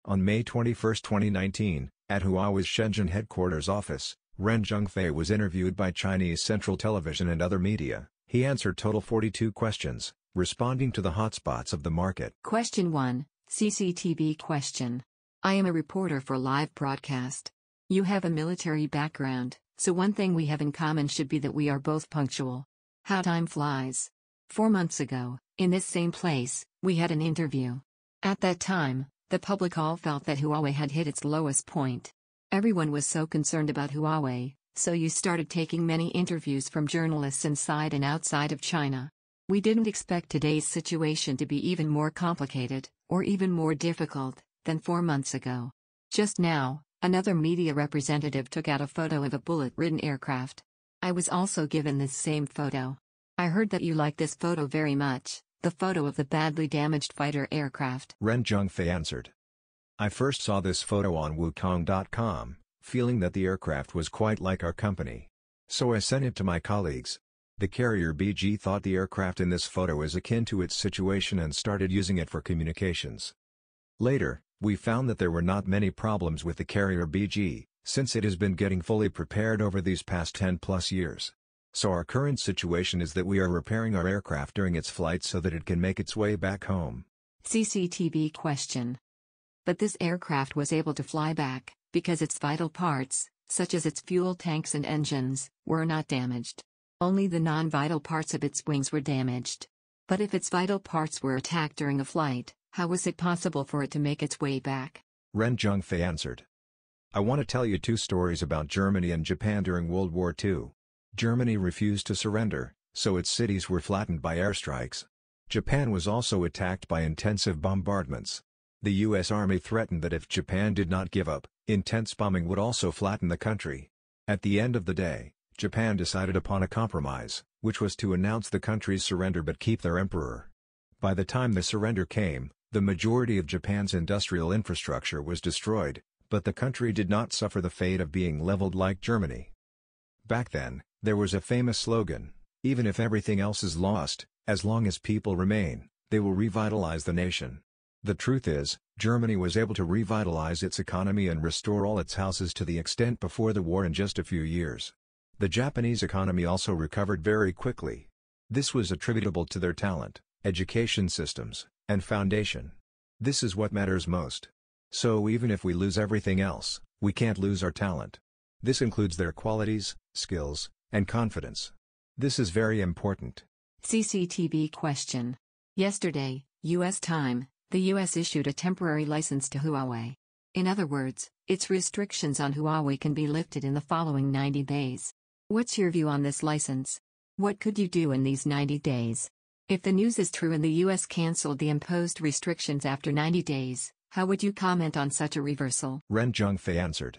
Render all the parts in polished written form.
On May 21, 2019, at Huawei's Shenzhen headquarters office, Ren Zhengfei was interviewed by Chinese Central Television and other media. He answered total 42 questions, responding to the hotspots of the market. Question 1, CCTV question. I am a reporter for live broadcast. You have a military background, so one thing we have in common should be that we are both punctual. How time flies. 4 months ago, in this same place, we had an interview. At that time, the public all felt that Huawei had hit its lowest point. Everyone was so concerned about Huawei, so you started taking many interviews from journalists inside and outside of China. We didn't expect today's situation to be even more complicated, or even more difficult, than 4 months ago. Just now, another media representative took out a photo of a bullet-ridden aircraft. I was also given this same photo. I heard that you like this photo very much, the photo of the badly damaged fighter aircraft. Ren Zhengfei answered. I first saw this photo on Wukong.com, feeling that the aircraft was quite like our company. So I sent it to my colleagues. The carrier BG thought the aircraft in this photo is akin to its situation and started using it for communications. Later, we found that there were not many problems with the carrier BG, since it has been getting fully prepared over these past 10+ years. So our current situation is that we are repairing our aircraft during its flight so that it can make its way back home. CCTV question. But this aircraft was able to fly back, because its vital parts, such as its fuel tanks and engines, were not damaged. Only the non-vital parts of its wings were damaged. But if its vital parts were attacked during a flight, how was it possible for it to make its way back? Ren Zhengfei answered. I want to tell you 2 stories about Germany and Japan during World War II. Germany refused to surrender, so its cities were flattened by airstrikes. Japan was also attacked by intensive bombardments. The U.S. Army threatened that if Japan did not give up, intense bombing would also flatten the country. At the end of the day, Japan decided upon a compromise, which was to announce the country's surrender but keep their emperor. By the time the surrender came, the majority of Japan's industrial infrastructure was destroyed, but the country did not suffer the fate of being leveled like Germany. Back then, there was a famous slogan, even if everything else is lost, as long as people remain, they will revitalize the nation. The truth is, Germany was able to revitalize its economy and restore all its houses to the extent before the war in just a few years. The Japanese economy also recovered very quickly. This was attributable to their talent, education systems, and foundation. This is what matters most. So even if we lose everything else, we can't lose our talent. This includes their qualities, skills, and confidence. This is very important. CCTV question. Yesterday, U.S. time, the U.S. issued a temporary license to Huawei. In other words, its restrictions on Huawei can be lifted in the following 90 days. What's your view on this license? What could you do in these 90 days? If the news is true and the U.S. cancelled the imposed restrictions after 90 days, how would you comment on such a reversal? Ren Zhengfei answered.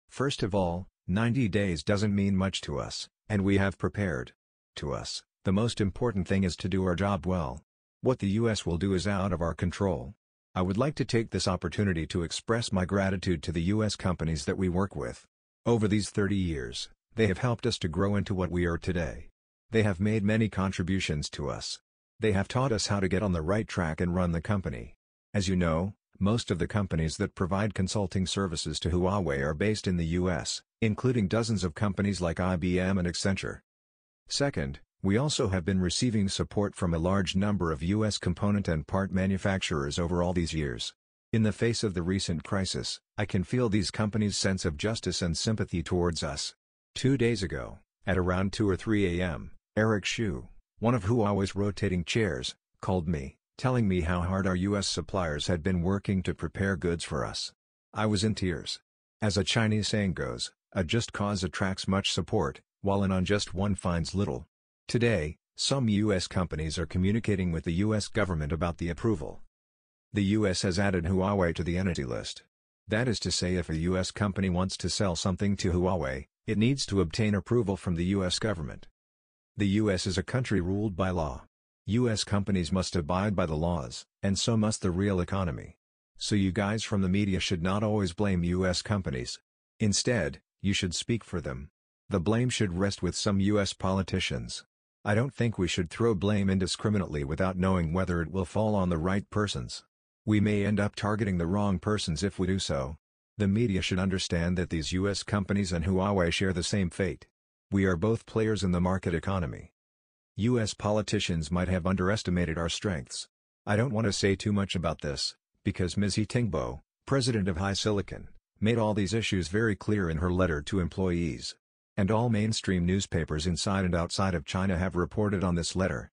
First of all, 90 days doesn't mean much to us, and we have prepared. To us, the most important thing is to do our job well. What the U.S. will do is out of our control. I would like to take this opportunity to express my gratitude to the U.S. companies that we work with. Over these 30 years, they have helped us to grow into what we are today. They have made many contributions to us. They have taught us how to get on the right track and run the company. As you know, most of the companies that provide consulting services to Huawei are based in the U.S., including dozens of companies like IBM and Accenture. Second, we also have been receiving support from a large number of U.S. component and part manufacturers over all these years. In the face of the recent crisis, I can feel these companies' sense of justice and sympathy towards us. 2 days ago, at around 2 or 3 a.m., Eric Xu, one of Huawei's rotating chairs, called me, telling me how hard our U.S. suppliers had been working to prepare goods for us. I was in tears. As a Chinese saying goes, a just cause attracts much support, while an unjust one finds little. Today, some U.S. companies are communicating with the U.S. government about the approval. The U.S. has added Huawei to the entity list. That is to say, if a U.S. company wants to sell something to Huawei, it needs to obtain approval from the U.S. government. The U.S. is a country ruled by law. U.S. companies must abide by the laws, and so must the real economy. So you guys from the media should not always blame U.S. companies. Instead, you should speak for them. The blame should rest with some U.S. politicians. I don't think we should throw blame indiscriminately without knowing whether it will fall on the right persons. We may end up targeting the wrong persons if we do so. The media should understand that these US companies and Huawei share the same fate. We are both players in the market economy. US politicians might have underestimated our strengths. I don't want to say too much about this, because Ms. He Tingbo, president of HiSilicon, made all these issues very clear in her letter to employees. And all mainstream newspapers inside and outside of China have reported on this letter.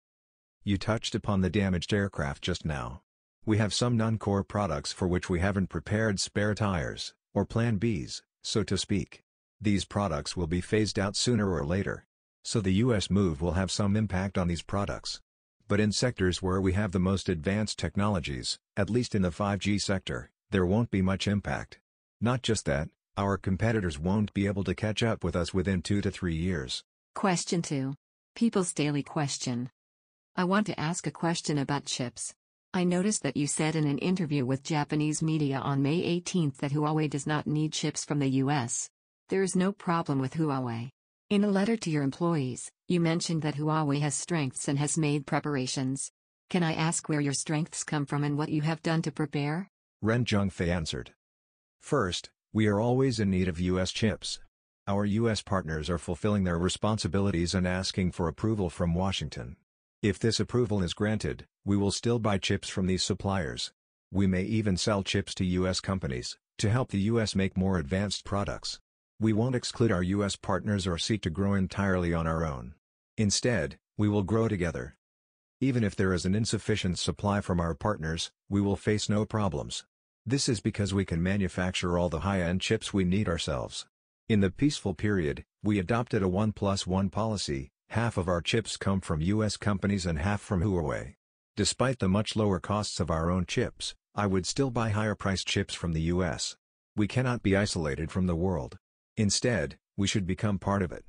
You touched upon the damaged aircraft just now. We have some non-core products for which we haven't prepared spare tires, or plan Bs, so to speak. These products will be phased out sooner or later. So the US move will have some impact on these products. But in sectors where we have the most advanced technologies, at least in the 5G sector, there won't be much impact. Not just that, our competitors won't be able to catch up with us within 2 to 3 years. Question 2. People's Daily Question. I want to ask a question about chips. I noticed that you said in an interview with Japanese media on May 18 that Huawei does not need chips from the US. There is no problem with Huawei. In a letter to your employees, you mentioned that Huawei has strengths and has made preparations. Can I ask where your strengths come from and what you have done to prepare? Ren Zhengfei answered. First, we are always in need of US chips. Our US partners are fulfilling their responsibilities and asking for approval from Washington. If this approval is granted, we will still buy chips from these suppliers. We may even sell chips to US companies, to help the US make more advanced products. We won't exclude our US partners or seek to grow entirely on our own. Instead, we will grow together. Even if there is an insufficient supply from our partners, we will face no problems. This is because we can manufacture all the high-end chips we need ourselves. In the peaceful period, we adopted a 1+1 policy. Half of our chips come from US companies and half from Huawei. Despite the much lower costs of our own chips, I would still buy higher-priced chips from the US. We cannot be isolated from the world. Instead, we should become part of it.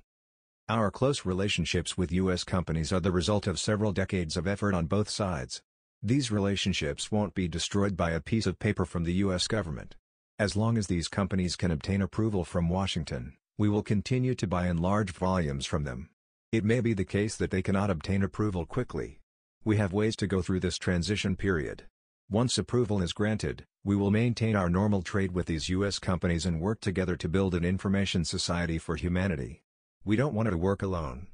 Our close relationships with US companies are the result of several decades of effort on both sides. These relationships won't be destroyed by a piece of paper from the US government. As long as these companies can obtain approval from Washington, we will continue to buy in large volumes from them. It may be the case that they cannot obtain approval quickly. We have ways to go through this transition period. Once approval is granted, we will maintain our normal trade with these US companies and work together to build an information society for humanity. We don't want to work alone.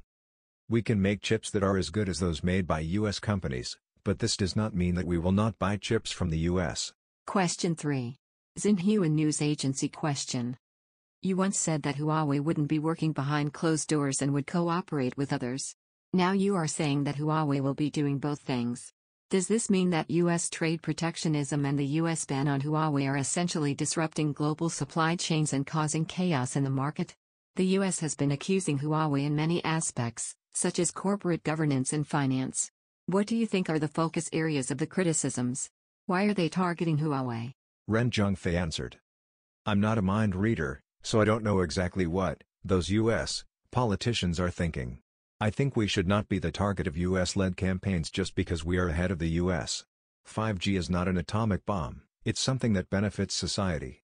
We can make chips that are as good as those made by US companies, but this does not mean that we will not buy chips from the US. Question 3. Xinhua News Agency question. You once said that Huawei wouldn't be working behind closed doors and would cooperate with others. Now you are saying that Huawei will be doing both things. Does this mean that US trade protectionism and the US ban on Huawei are essentially disrupting global supply chains and causing chaos in the market? The US has been accusing Huawei in many aspects, such as corporate governance and finance. What do you think are the focus areas of the criticisms? Why are they targeting Huawei? Ren Zhengfei answered. I'm not a mind reader, so I don't know exactly what those US politicians are thinking. I think we should not be the target of US-led campaigns just because we are ahead of the US. 5G is not an atomic bomb, it's something that benefits society.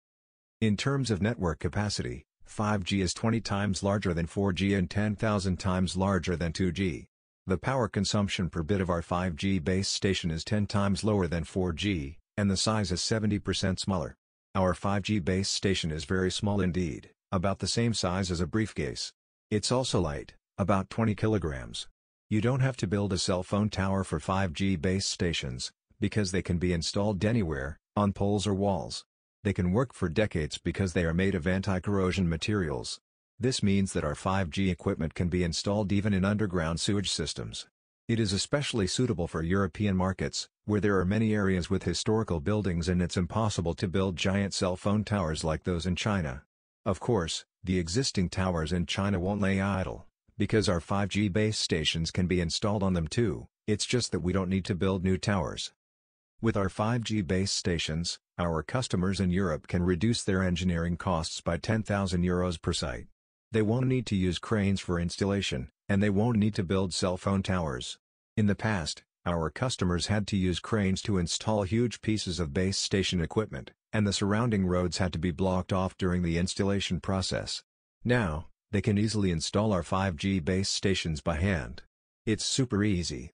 In terms of network capacity, 5G is 20 times larger than 4G and 10,000 times larger than 2G. The power consumption per bit of our 5G base station is 10 times lower than 4G, and the size is 70% smaller. Our 5G base station is very small indeed, about the same size as a briefcase. It's also light, about 20 kilograms. You don't have to build a cell phone tower for 5G base stations, because they can be installed anywhere, on poles or walls. They can work for decades because they are made of anti-corrosion materials. This means that our 5G equipment can be installed even in underground sewage systems. It is especially suitable for European markets, where there are many areas with historical buildings and it's impossible to build giant cell phone towers like those in China. Of course, the existing towers in China won't lay idle, because our 5G base stations can be installed on them too, it's just that we don't need to build new towers. With our 5G base stations, our customers in Europe can reduce their engineering costs by €10,000 per site. They won't need to use cranes for installation, and they won't need to build cell phone towers. In the past, our customers had to use cranes to install huge pieces of base station equipment, and the surrounding roads had to be blocked off during the installation process. Now, they can easily install our 5G base stations by hand. It's super easy.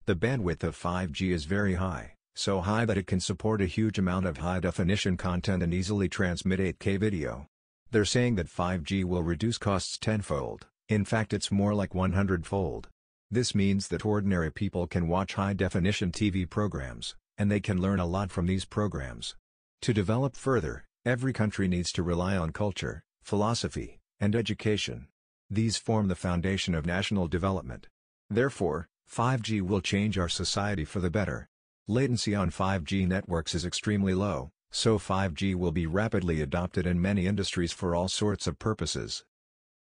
The bandwidth of 5G is very high, so high that it can support a huge amount of high-definition content and easily transmit 8K video. They're saying that 5G will reduce costs tenfold, in fact it's more like 100-fold. This means that ordinary people can watch high-definition TV programs, and they can learn a lot from these programs. To develop further, every country needs to rely on culture, philosophy, and education. These form the foundation of national development. Therefore, 5G will change our society for the better. Latency on 5G networks is extremely low, so 5G will be rapidly adopted in many industries for all sorts of purposes.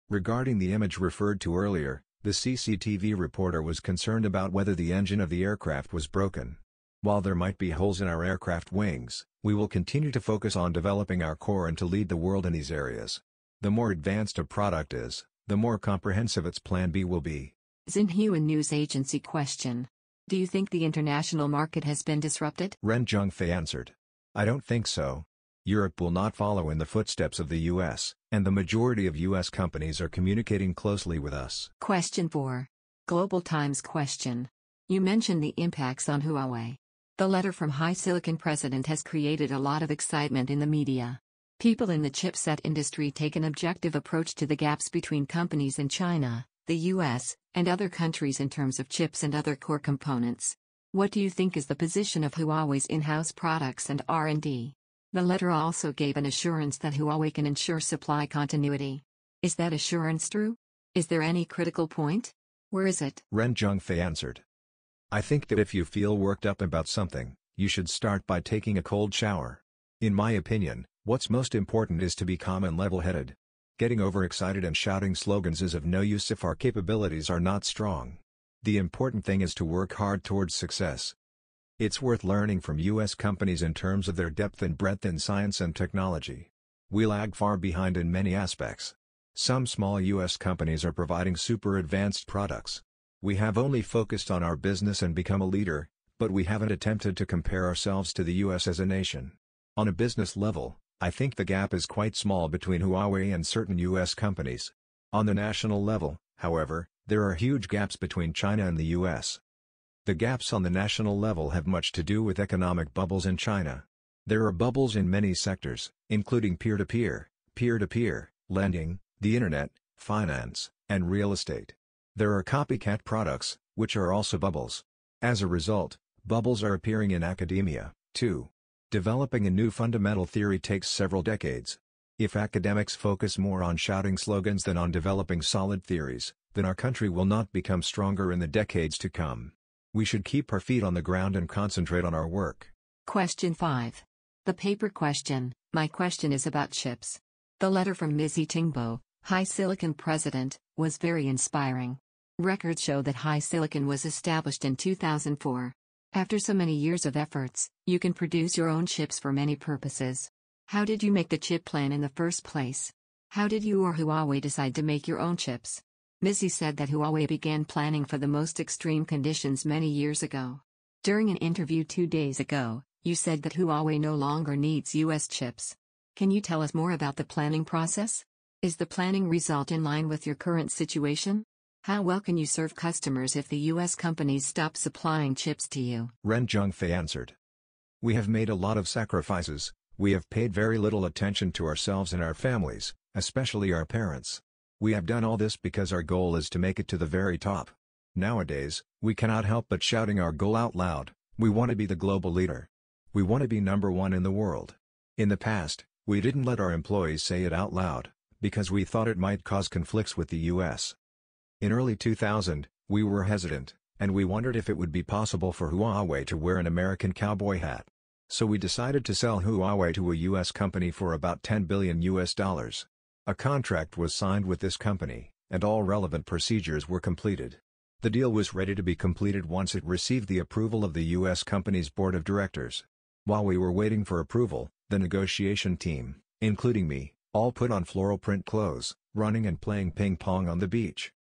Regarding the image referred to earlier, the CCTV reporter was concerned about whether the engine of the aircraft was broken. While there might be holes in our aircraft wings, we will continue to focus on developing our core and to lead the world in these areas. The more advanced a product is, the more comprehensive its plan B will be. Xinhua News Agency question. Do you think the international market has been disrupted? Ren Zhengfei answered. I don't think so. Europe will not follow in the footsteps of the US, and the majority of US companies are communicating closely with us. Question 4. Global Times question. You mentioned the impacts on Huawei. The letter from HiSilicon president has created a lot of excitement in the media. People in the chipset industry take an objective approach to the gaps between companies in China, the US, and other countries in terms of chips and other core components. What do you think is the position of Huawei's in-house products and R&D? The letter also gave an assurance that Huawei can ensure supply continuity. Is that assurance true? Is there any critical point? Where is it? Ren Zhengfei answered. I think that if you feel worked up about something, you should start by taking a cold shower. In my opinion, what's most important is to be calm and level-headed. Getting overexcited and shouting slogans is of no use if our capabilities are not strong. The important thing is to work hard towards success. It's worth learning from US companies in terms of their depth and breadth in science and technology. We lag far behind in many aspects. Some small US companies are providing super advanced products. We have only focused on our business and become a leader, but we haven't attempted to compare ourselves to the US as a nation. On a business level, I think the gap is quite small between Huawei and certain US companies. On the national level, however, there are huge gaps between China and the US. The gaps on the national level have much to do with economic bubbles in China. There are bubbles in many sectors, including peer-to-peer, peer-to-peer, lending, the internet, finance, and real estate. There are copycat products, which are also bubbles. As a result, bubbles are appearing in academia, too. Developing a new fundamental theory takes several decades. If academics focus more on shouting slogans than on developing solid theories, then our country will not become stronger in the decades to come. We should keep our feet on the ground and concentrate on our work. Question 5. The paper question. My question is about chips. The letter from Ms. Tingbo, HiSilicon president, was very inspiring. Records show that HiSilicon was established in 2004. After so many years of efforts, you can produce your own chips for many purposes. How did you make the chip plan in the first place? How did you or Huawei decide to make your own chips? Mizzy said that Huawei began planning for the most extreme conditions many years ago. During an interview 2 days ago, you said that Huawei no longer needs US chips. Can you tell us more about the planning process? Is the planning result in line with your current situation? How well can you serve customers if the US companies stop supplying chips to you? Ren Zhengfei answered. We have made a lot of sacrifices. We have paid very little attention to ourselves and our families, especially our parents. We have done all this because our goal is to make it to the very top. Nowadays, we cannot help but shouting our goal out loud. We want to be the global leader. We want to be number one in the world. In the past, we didn't let our employees say it out loud, because we thought it might cause conflicts with the US. In early 2000, we were hesitant, and we wondered if it would be possible for Huawei to wear an American cowboy hat. So we decided to sell Huawei to a US company for about $10 billion. A contract was signed with this company, and all relevant procedures were completed. The deal was ready to be completed once it received the approval of the US company's board of directors. While we were waiting for approval, the negotiation team, including me, all put on floral print clothes, running and playing ping pong on the beach.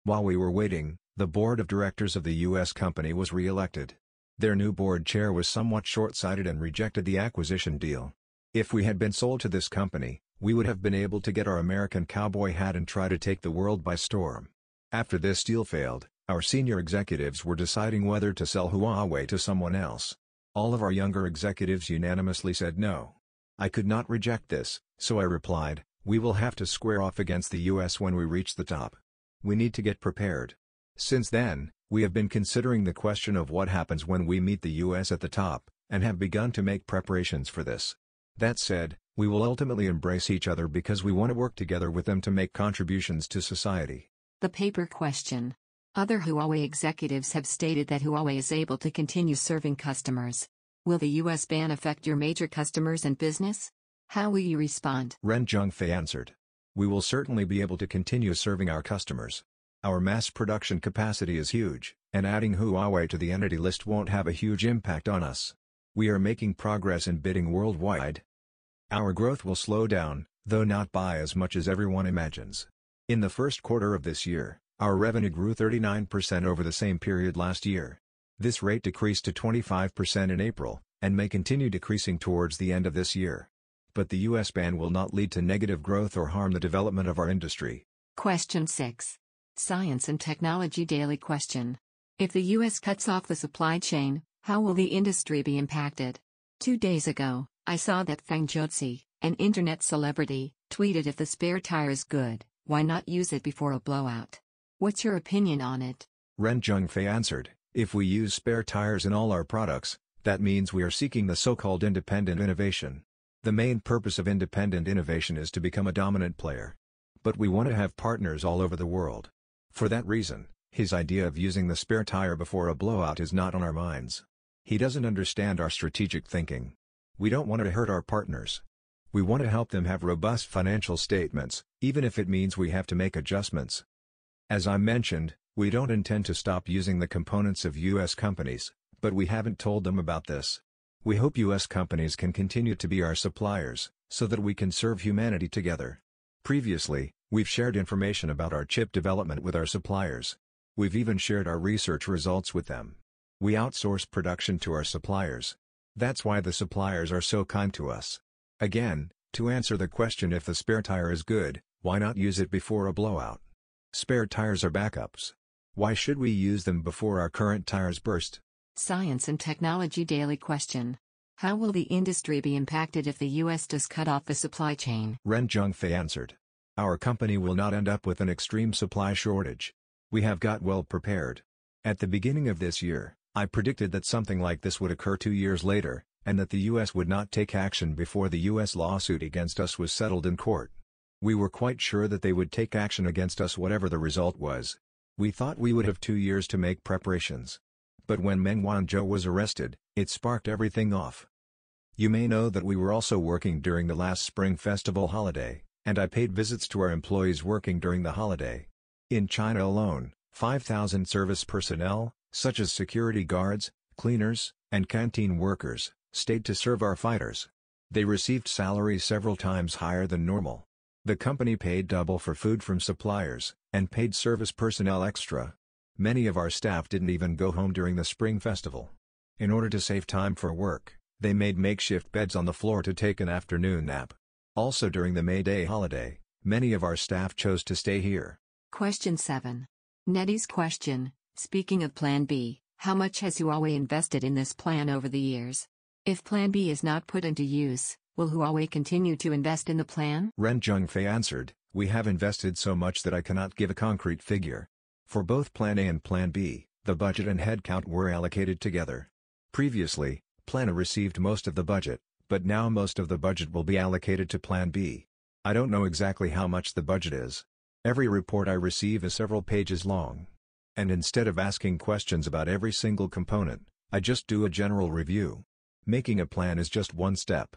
While we were waiting, the board of directors of the US company was re-elected. Their new board chair was somewhat short-sighted and rejected the acquisition deal. If we had been sold to this company, we would have been able to get our American cowboy hat and try to take the world by storm. After this deal failed, our senior executives were deciding whether to sell Huawei to someone else. All of our younger executives unanimously said no. I could not reject this, so I replied, we will have to square off against the US when we reach the top. We need to get prepared. Since then, we have been considering the question of what happens when we meet the US at the top, and have begun to make preparations for this. That said, we will ultimately embrace each other because we want to work together with them to make contributions to society. The paper question. Other Huawei executives have stated that Huawei is able to continue serving customers. Will the US ban affect your major customers and business? How will you respond? Ren Zhengfei answered. We will certainly be able to continue serving our customers. Our mass production capacity is huge, and adding Huawei to the entity list won't have a huge impact on us. We are making progress in bidding worldwide. Our growth will slow down, though not by as much as everyone imagines. In the first quarter of this year, our revenue grew 39% over the same period last year. This rate decreased to 25% in April, and may continue decreasing towards the end of this year. But the US ban will not lead to negative growth or harm the development of our industry. Question 6. Science and Technology Daily Question. If the US cuts off the supply chain, how will the industry be impacted? 2 days ago, I saw that Fang Jiuzi, an internet celebrity, tweeted, if the spare tire is good, why not use it before a blowout? What's your opinion on it? Ren Zhengfei answered, if we use spare tires in all our products, that means we are seeking the so-called independent innovation. The main purpose of independent innovation is to become a dominant player. But we want to have partners all over the world. For that reason, his idea of using the spare tire before a blowout is not on our minds. He doesn't understand our strategic thinking. We don't want to hurt our partners. We want to help them have robust financial statements, even if it means we have to make adjustments. As I mentioned, we don't intend to stop using the components of US companies, but we haven't told them about this. We hope US companies can continue to be our suppliers, so that we can serve humanity together. Previously, we've shared information about our chip development with our suppliers. We've even shared our research results with them. We outsource production to our suppliers. That's why the suppliers are so kind to us. Again, to answer the question, if the spare tire is good, why not use it before a blowout? Spare tires are backups. Why should we use them before our current tires burst? Science and Technology Daily Question. How will the industry be impacted if the US does cut off the supply chain? Ren Zhengfei answered. Our company will not end up with an extreme supply shortage. We have got well prepared. At the beginning of this year, I predicted that something like this would occur 2 years later, and that the US would not take action before the US lawsuit against us was settled in court. We were quite sure that they would take action against us whatever the result was. We thought we would have 2 years to make preparations. But when Meng Wanzhou was arrested, it sparked everything off. You may know that we were also working during the last Spring Festival holiday, and I paid visits to our employees working during the holiday. In China alone, 5,000 service personnel, such as security guards, cleaners, and canteen workers, stayed to serve our fighters. They received salaries several times higher than normal. The company paid double for food from suppliers, and paid service personnel extra. Many of our staff didn't even go home during the Spring Festival. In order to save time for work, they made makeshift beds on the floor to take an afternoon nap. Also during the May Day holiday, many of our staff chose to stay here. Question 7. Netease question. Speaking of Plan B, how much has Huawei invested in this plan over the years? If Plan B is not put into use, will Huawei continue to invest in the plan? Ren Zhengfei answered, we have invested so much that I cannot give a concrete figure. For both Plan A and Plan B, the budget and headcount were allocated together. Previously, Plan A received most of the budget, but now most of the budget will be allocated to Plan B. I don't know exactly how much the budget is. Every report I receive is several pages long. And instead of asking questions about every single component, I just do a general review. Making a plan is just one step.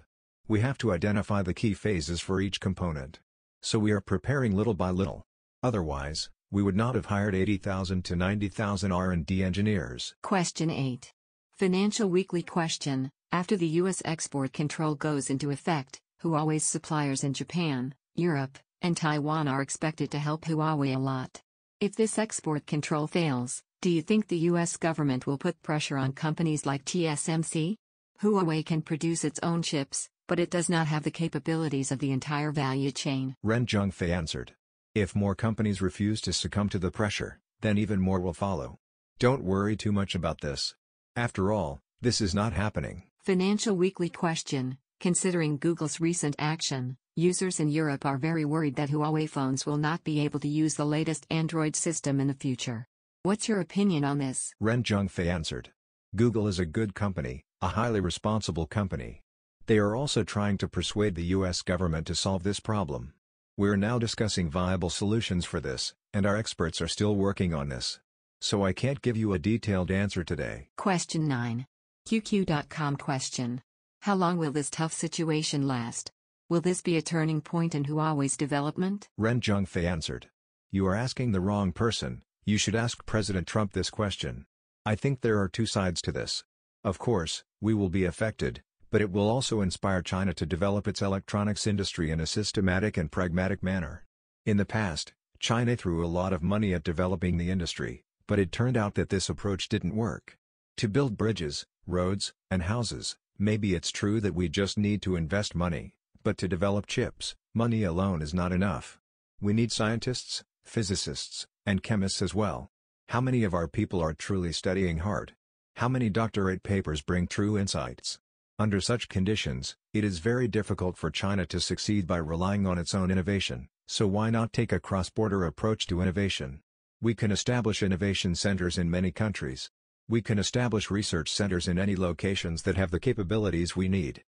We have to identify the key phases for each component. So we are preparing little by little. Otherwise, we would not have hired 80,000 to 90,000 R&D engineers. Question 8. Financial Weekly question. After the U.S. export control goes into effect, Huawei's suppliers in Japan, Europe, and Taiwan are expected to help Huawei a lot. If this export control fails, do you think the U.S. government will put pressure on companies like TSMC? Huawei can produce its own chips, but it does not have the capabilities of the entire value chain. Ren Zhengfei answered. If more companies refuse to succumb to the pressure, then even more will follow. Don't worry too much about this. After all, This is not happening. Financial Weekly question: considering Google's recent action, users in Europe are very worried that Huawei phones will not be able to use the latest Android system in the future. What's your opinion on this? Ren Zhengfei answered. Google is a good company, a highly responsible company. They are also trying to persuade the US government to solve this problem. We're now discussing viable solutions for this, and our experts are still working on this. So I can't give you a detailed answer today. Question 9. QQ.com question: how long will this tough situation last? Will this be a turning point in Huawei's development? Ren Zhengfei answered. You are asking the wrong person. You should ask President Trump this question. I think there are two sides to this. Of course, we will be affected, but it will also inspire China to develop its electronics industry in a systematic and pragmatic manner. In the past, China threw a lot of money at developing the industry, but it turned out that this approach didn't work. To build bridges, roads, and houses, maybe it's true that we just need to invest money, but to develop chips, money alone is not enough. We need scientists, physicists, and chemists as well. How many of our people are truly studying hard? How many doctorate papers bring true insights? Under such conditions, it is very difficult for China to succeed by relying on its own innovation, so why not take a cross-border approach to innovation? We can establish innovation centers in many countries. We can establish research centers in any locations that have the capabilities we need.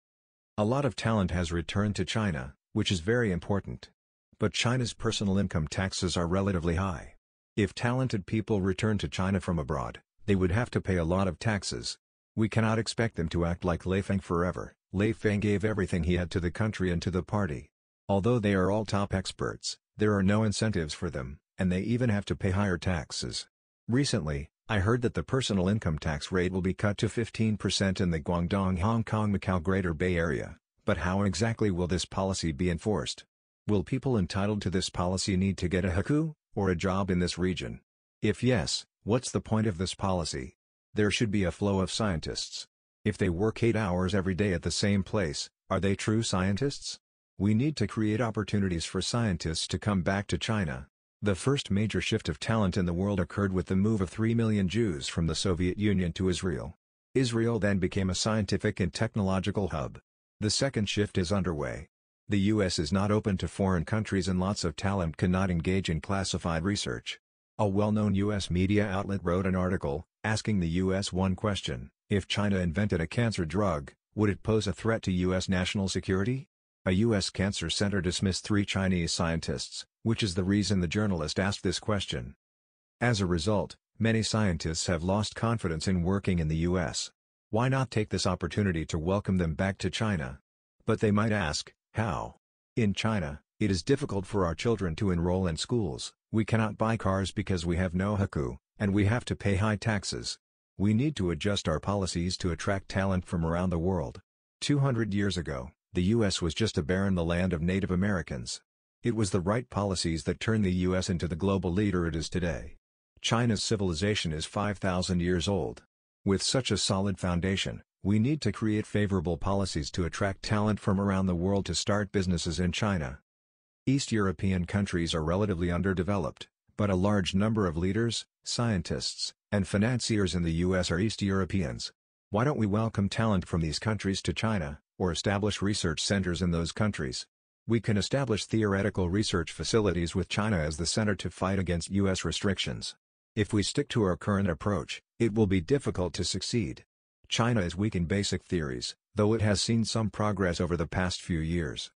A lot of talent has returned to China, which is very important. But China's personal income taxes are relatively high. If talented people return to China from abroad, they would have to pay a lot of taxes. We cannot expect them to act like Lei Feng forever. Lei Feng gave everything he had to the country and to the party. Although they are all top experts, there are no incentives for them, and they even have to pay higher taxes. Recently, I heard that the personal income tax rate will be cut to 15% in the Guangdong, Hong Kong, Macau Greater Bay Area, but how exactly will this policy be enforced? Will people entitled to this policy need to get a haku, or a job in this region? If yes, what's the point of this policy? There should be a flow of scientists. If they work 8 hours every day at the same place, are they true scientists? We need to create opportunities for scientists to come back to China. The first major shift of talent in the world occurred with the move of 3 million Jews from the Soviet Union to Israel. Israel then became a scientific and technological hub. The second shift is underway. The US is not open to foreign countries and lots of talent cannot engage in classified research. A well-known US media outlet wrote an article, asking the US one question: if China invented a cancer drug, would it pose a threat to US national security? A US cancer center dismissed 3 Chinese scientists, which is the reason the journalist asked this question. As a result, many scientists have lost confidence in working in the US. Why not take this opportunity to welcome them back to China? But they might ask, how? In China, it is difficult for our children to enroll in schools, we cannot buy cars because we have no haku, and we have to pay high taxes. We need to adjust our policies to attract talent from around the world. 200 years ago, the US was just a barren land of Native Americans. It was the right policies that turned the US into the global leader it is today. China's civilization is 5,000 years old. With such a solid foundation, we need to create favorable policies to attract talent from around the world to start businesses in China. East European countries are relatively underdeveloped, but a large number of leaders, scientists, and financiers in the US are East Europeans. Why don't we welcome talent from these countries to China, or establish research centers in those countries? We can establish theoretical research facilities with China as the center to fight against US restrictions. If we stick to our current approach, it will be difficult to succeed. China is weak in basic theories, though it has seen some progress over the past few years.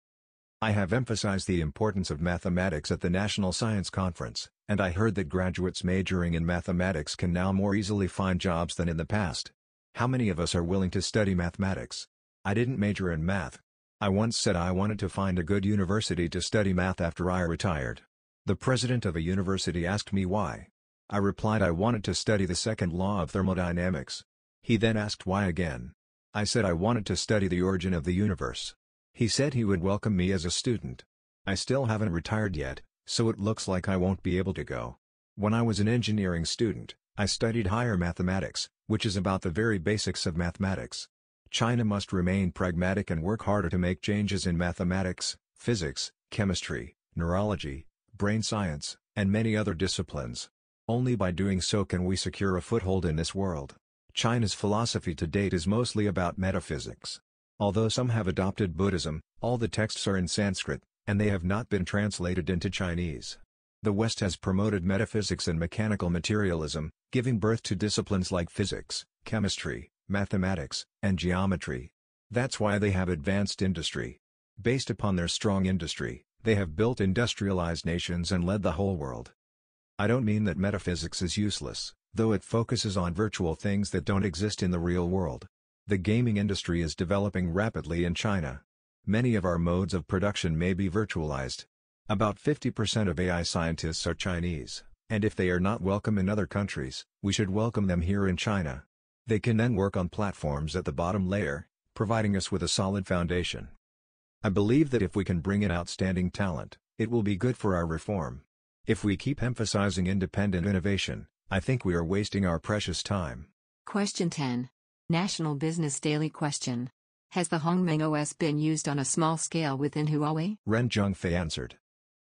I have emphasized the importance of mathematics at the National Science Conference, and I heard that graduates majoring in mathematics can now more easily find jobs than in the past. How many of us are willing to study mathematics? I didn't major in math. I once said I wanted to find a good university to study math after I retired. The president of a university asked me why. I replied I wanted to study the second law of thermodynamics. He then asked why again. I said I wanted to study the origin of the universe. He said he would welcome me as a student. I still haven't retired yet, so it looks like I won't be able to go. When I was an engineering student, I studied higher mathematics, which is about the very basics of mathematics. China must remain pragmatic and work harder to make changes in mathematics, physics, chemistry, neurology, brain science, and many other disciplines. Only by doing so can we secure a foothold in this world. China's philosophy to date is mostly about metaphysics. Although some have adopted Buddhism, all the texts are in Sanskrit, and they have not been translated into Chinese. The West has promoted metaphysics and mechanical materialism, giving birth to disciplines like physics, chemistry, mathematics, and geometry. That's why they have advanced industry. Based upon their strong industry, they have built industrialized nations and led the whole world. I don't mean that metaphysics is useless, though it focuses on virtual things that don't exist in the real world. The gaming industry is developing rapidly in China. Many of our modes of production may be virtualized. About 50% of AI scientists are Chinese, and if they are not welcome in other countries, we should welcome them here in China. They can then work on platforms at the bottom layer, providing us with a solid foundation. I believe that if we can bring in outstanding talent, it will be good for our reform. If we keep emphasizing independent innovation, I think we are wasting our precious time. Question 10. National Business Daily question. Has the Hongmeng OS been used on a small scale within Huawei? Ren Zhengfei answered.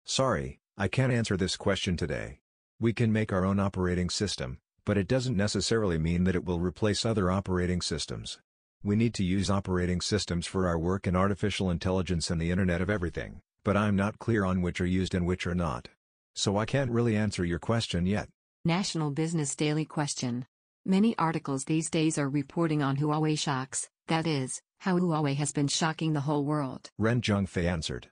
Sorry, I can't answer this question today. We can make our own operating system, but it doesn't necessarily mean that it will replace other operating systems. We need to use operating systems for our work in artificial intelligence and the Internet of Everything, but I'm not clear on which are used and which are not. So I can't really answer your question yet. National Business Daily question. Many articles these days are reporting on Huawei shocks, that is, how Huawei has been shocking the whole world. Ren Zhengfei answered.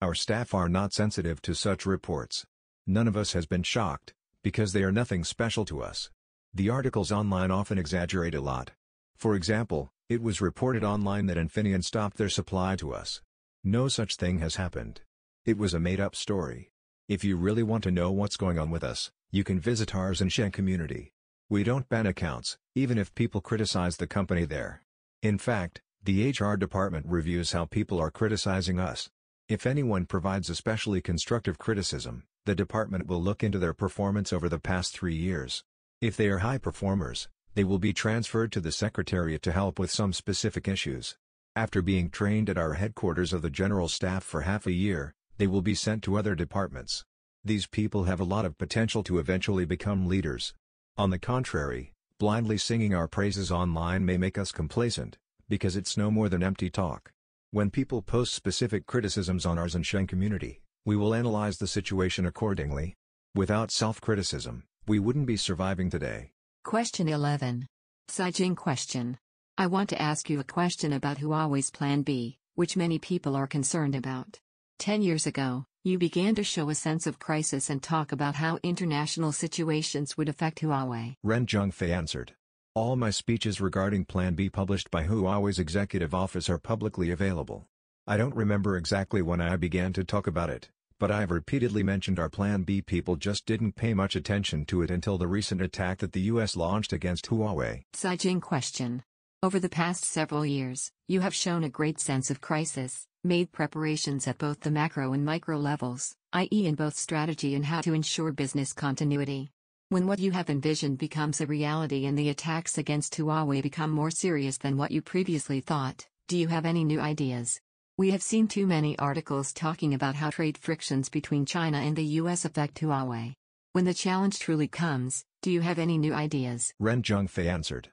Our staff are not sensitive to such reports. None of us has been shocked, because they are nothing special to us. The articles online often exaggerate a lot. For example, it was reported online that Infineon stopped their supply to us. No such thing has happened. It was a made-up story. If you really want to know what's going on with us, you can visit our Xinhua community. We don't ban accounts, even if people criticize the company there. In fact, the HR department reviews how people are criticizing us. If anyone provides especially constructive criticism, the department will look into their performance over the past 3 years. If they are high performers, they will be transferred to the Secretariat to help with some specific issues. After being trained at our headquarters of the General Staff for half a year, they will be sent to other departments. These people have a lot of potential to eventually become leaders. On the contrary, blindly singing our praises online may make us complacent, because it's no more than empty talk. When people post specific criticisms on our Xinhua community, we will analyze the situation accordingly. Without self-criticism, we wouldn't be surviving today. Question 11. Caijing question. I want to ask you a question about Huawei's Plan B, which many people are concerned about. 10 years ago, you began to show a sense of crisis and talk about how international situations would affect Huawei. Ren Zhengfei answered. All my speeches regarding Plan B published by Huawei's executive office are publicly available. I don't remember exactly when I began to talk about it, but I have repeatedly mentioned our Plan B. People just didn't pay much attention to it until the recent attack that the US launched against Huawei. Caijing question. Over the past several years, you have shown a great sense of crisis, made preparations at both the macro and micro levels, i.e. in both strategy and how to ensure business continuity. When what you have envisioned becomes a reality and the attacks against Huawei become more serious than what you previously thought, do you have any new ideas? We have seen too many articles talking about how trade frictions between China and the US affect Huawei. When the challenge truly comes, do you have any new ideas? Ren Zhengfei answered.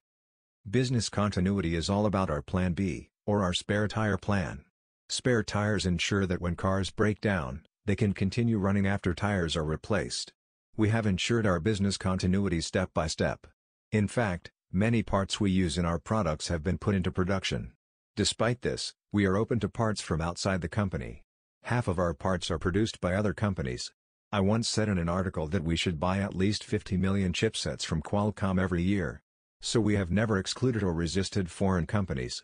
Business continuity is all about our Plan B, or our spare tire plan. Spare tires ensure that when cars break down, they can continue running after tires are replaced. We have ensured our business continuity step by step. In fact, many parts we use in our products have been put into production. Despite this, we are open to parts from outside the company. Half of our parts are produced by other companies. I once said in an article that we should buy at least 50 million chipsets from Qualcomm every year. So we have never excluded or resisted foreign companies.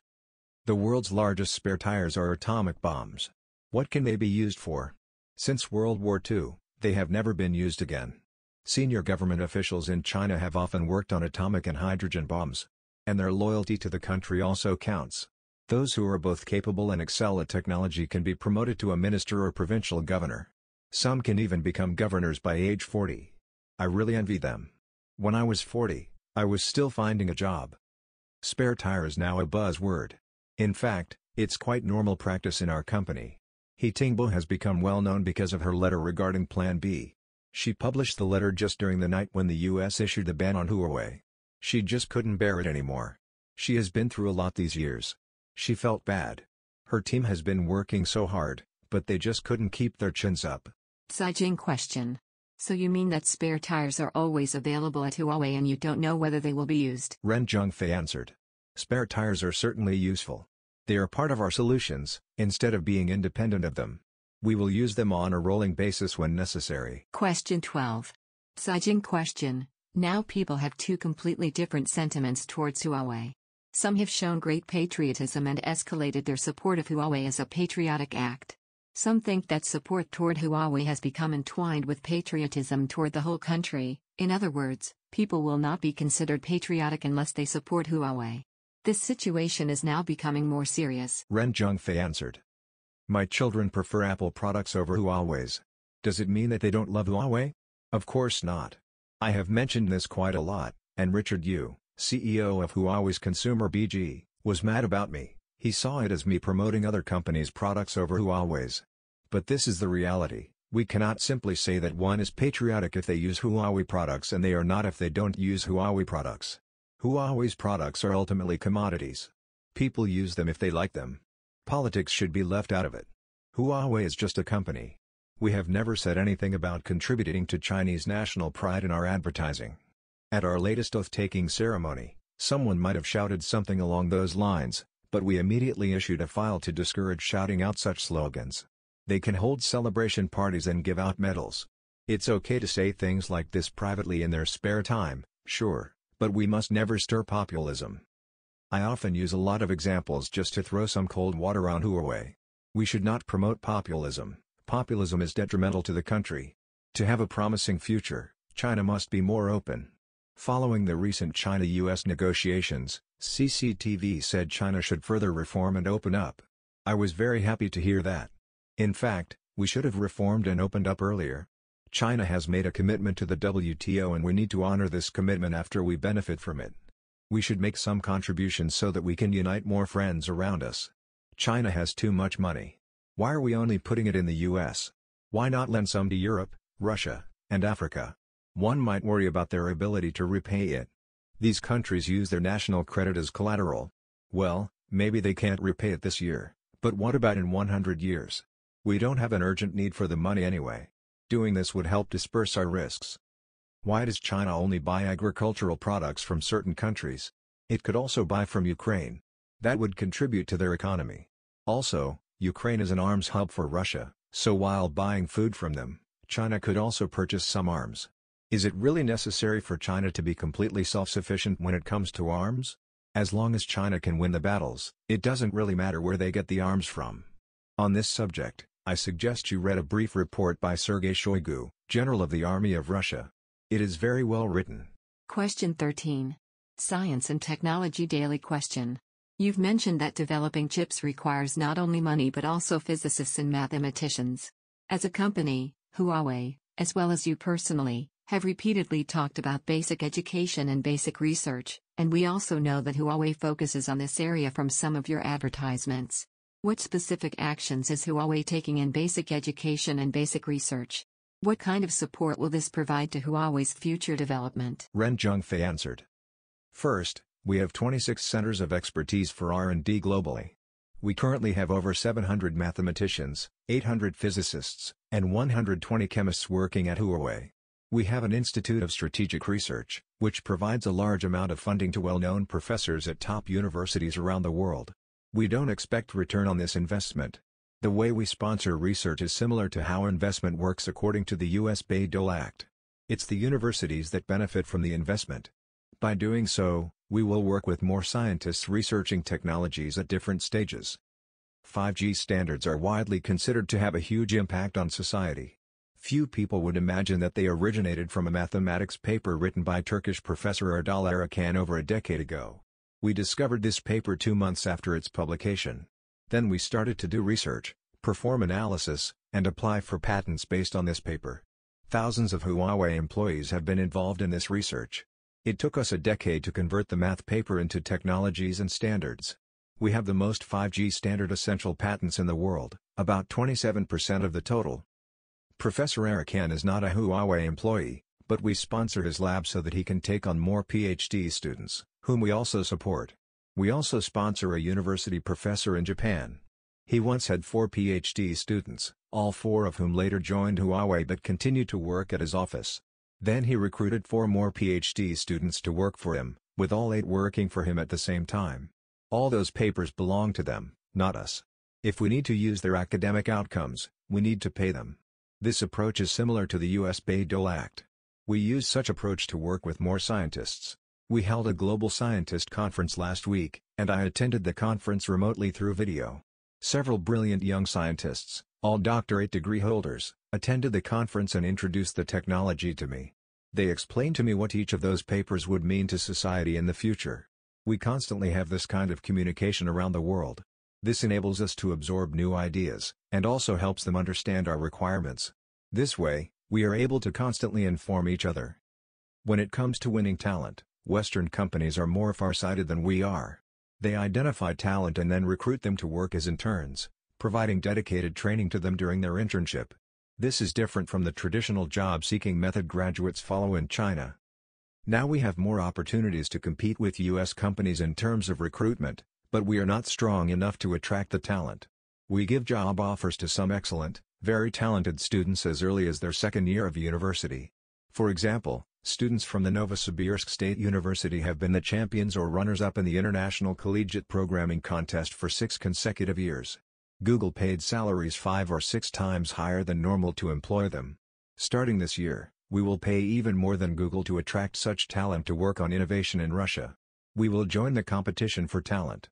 The world's largest spare tires are atomic bombs. What can they be used for? Since World War II, they have never been used again. Senior government officials in China have often worked on atomic and hydrogen bombs. And their loyalty to the country also counts. Those who are both capable and excel at technology can be promoted to a minister or provincial governor. Some can even become governors by age 40. I really envy them. When I was 40, I was still finding a job. Spare tire is now a buzzword. In fact, it's quite normal practice in our company. He Tingbo has become well known because of her letter regarding Plan B. She published the letter just during the night when the US issued the ban on Huawei. She just couldn't bear it anymore. She has been through a lot these years. She felt bad. Her team has been working so hard, but they just couldn't keep their chins up. Caijing question. So you mean that spare tires are always available at Huawei and you don't know whether they will be used? Ren Zhengfei answered. Spare tires are certainly useful. They are part of our solutions, instead of being independent of them. We will use them on a rolling basis when necessary. Question 12. Caijing question. Now people have two completely different sentiments towards Huawei. Some have shown great patriotism and escalated their support of Huawei as a patriotic act. Some think that support toward Huawei has become entwined with patriotism toward the whole country. In other words, people will not be considered patriotic unless they support Huawei. This situation is now becoming more serious. Ren Zhengfei answered. My children prefer Apple products over Huawei's. Does it mean that they don't love Huawei? Of course not. I have mentioned this quite a lot, and Richard Yu, CEO of Huawei's Consumer BG, was mad about me. He saw it as me promoting other companies' products over Huawei's. But this is the reality. We cannot simply say that one is patriotic if they use Huawei products and they are not if they don't use Huawei products. Huawei's products are ultimately commodities. People use them if they like them. Politics should be left out of it. Huawei is just a company. We have never said anything about contributing to Chinese national pride in our advertising. At our latest oath-taking ceremony, someone might have shouted something along those lines, but we immediately issued a file to discourage shouting out such slogans. They can hold celebration parties and give out medals. It's okay to say things like this privately in their spare time, sure, but we must never stir populism. I often use a lot of examples just to throw some cold water on Huawei. We should not promote populism. Populism is detrimental to the country. To have a promising future, China must be more open. Following the recent China-US negotiations, CCTV said China should further reform and open up. I was very happy to hear that. In fact, we should have reformed and opened up earlier. China has made a commitment to the WTO and we need to honor this commitment after we benefit from it. We should make some contributions so that we can unite more friends around us. China has too much money. Why are we only putting it in the US? Why not lend some to Europe, Russia, and Africa? One might worry about their ability to repay it. These countries use their national credit as collateral. Well, maybe they can't repay it this year, but what about in 100 years? We don't have an urgent need for the money anyway. Doing this would help disperse our risks. Why does China only buy agricultural products from certain countries? It could also buy from Ukraine. That would contribute to their economy. Also, Ukraine is an arms hub for Russia, so while buying food from them, China could also purchase some arms. Is it really necessary for China to be completely self-sufficient when it comes to arms? As long as China can win the battles, it doesn't really matter where they get the arms from. On this subject, I suggest you read a brief report by Sergei Shoigu, General of the Army of Russia. It is very well written. Question 13. Science and Technology Daily Question. You've mentioned that developing chips requires not only money but also physicists and mathematicians. As a company, Huawei, as well as you personally, have repeatedly talked about basic education and basic research, and we also know that Huawei focuses on this area from some of your advertisements. What specific actions is Huawei taking in basic education and basic research? What kind of support will this provide to Huawei's future development? Ren Zhengfei answered. First, we have 26 centers of expertise for R&D globally. We currently have over 700 mathematicians, 800 physicists, and 120 chemists working at Huawei. We have an Institute of Strategic Research, which provides a large amount of funding to well-known professors at top universities around the world. We don't expect return on this investment. The way we sponsor research is similar to how investment works according to the U.S. Bayh-Dole Act. It's the universities that benefit from the investment. By doing so, we will work with more scientists researching technologies at different stages. 5G standards are widely considered to have a huge impact on society. Few people would imagine that they originated from a mathematics paper written by Turkish professor Erdal Erkan over a decade ago. We discovered this paper 2 months after its publication. Then we started to do research, perform analysis, and apply for patents based on this paper. Thousands of Huawei employees have been involved in this research. It took us a decade to convert the math paper into technologies and standards. We have the most 5G standard essential patents in the world, about 27% of the total. Professor Erkan is not a Huawei employee, But we sponsor his lab so that he can take on more PhD students, whom we also support. We also sponsor a university professor in Japan. He once had 4 PhD students, all 4 of whom later joined Huawei but continued to work at his office. Then he recruited 4 more PhD students to work for him, with all 8 working for him at the same time. All those papers belong to them, not us. If we need to use their academic outcomes, we need to pay them. This approach is similar to the US Bayh-Dole Act. We use such approach to work with more scientists. We held a global scientist conference last week, and I attended the conference remotely through video. Several brilliant young scientists, all doctorate degree holders, attended the conference and introduced the technology to me. They explained to me what each of those papers would mean to society in the future. We constantly have this kind of communication around the world. This enables us to absorb new ideas, and also helps them understand our requirements. This way, we are able to constantly inform each other. When it comes to winning talent, Western companies are more far-sighted than we are. They identify talent and then recruit them to work as interns, providing dedicated training to them during their internship. This is different from the traditional job-seeking method graduates follow in China. Now we have more opportunities to compete with US companies in terms of recruitment, but we are not strong enough to attract the talent. We give job offers to some excellent, very talented students as early as their second year of university. For example, students from the Novosibirsk State University have been the champions or runners-up in the International Collegiate Programming Contest for 6 consecutive years. Google paid salaries 5 or 6 times higher than normal to employ them. Starting this year, we will pay even more than Google to attract such talent to work on innovation in Russia. We will join the competition for talent.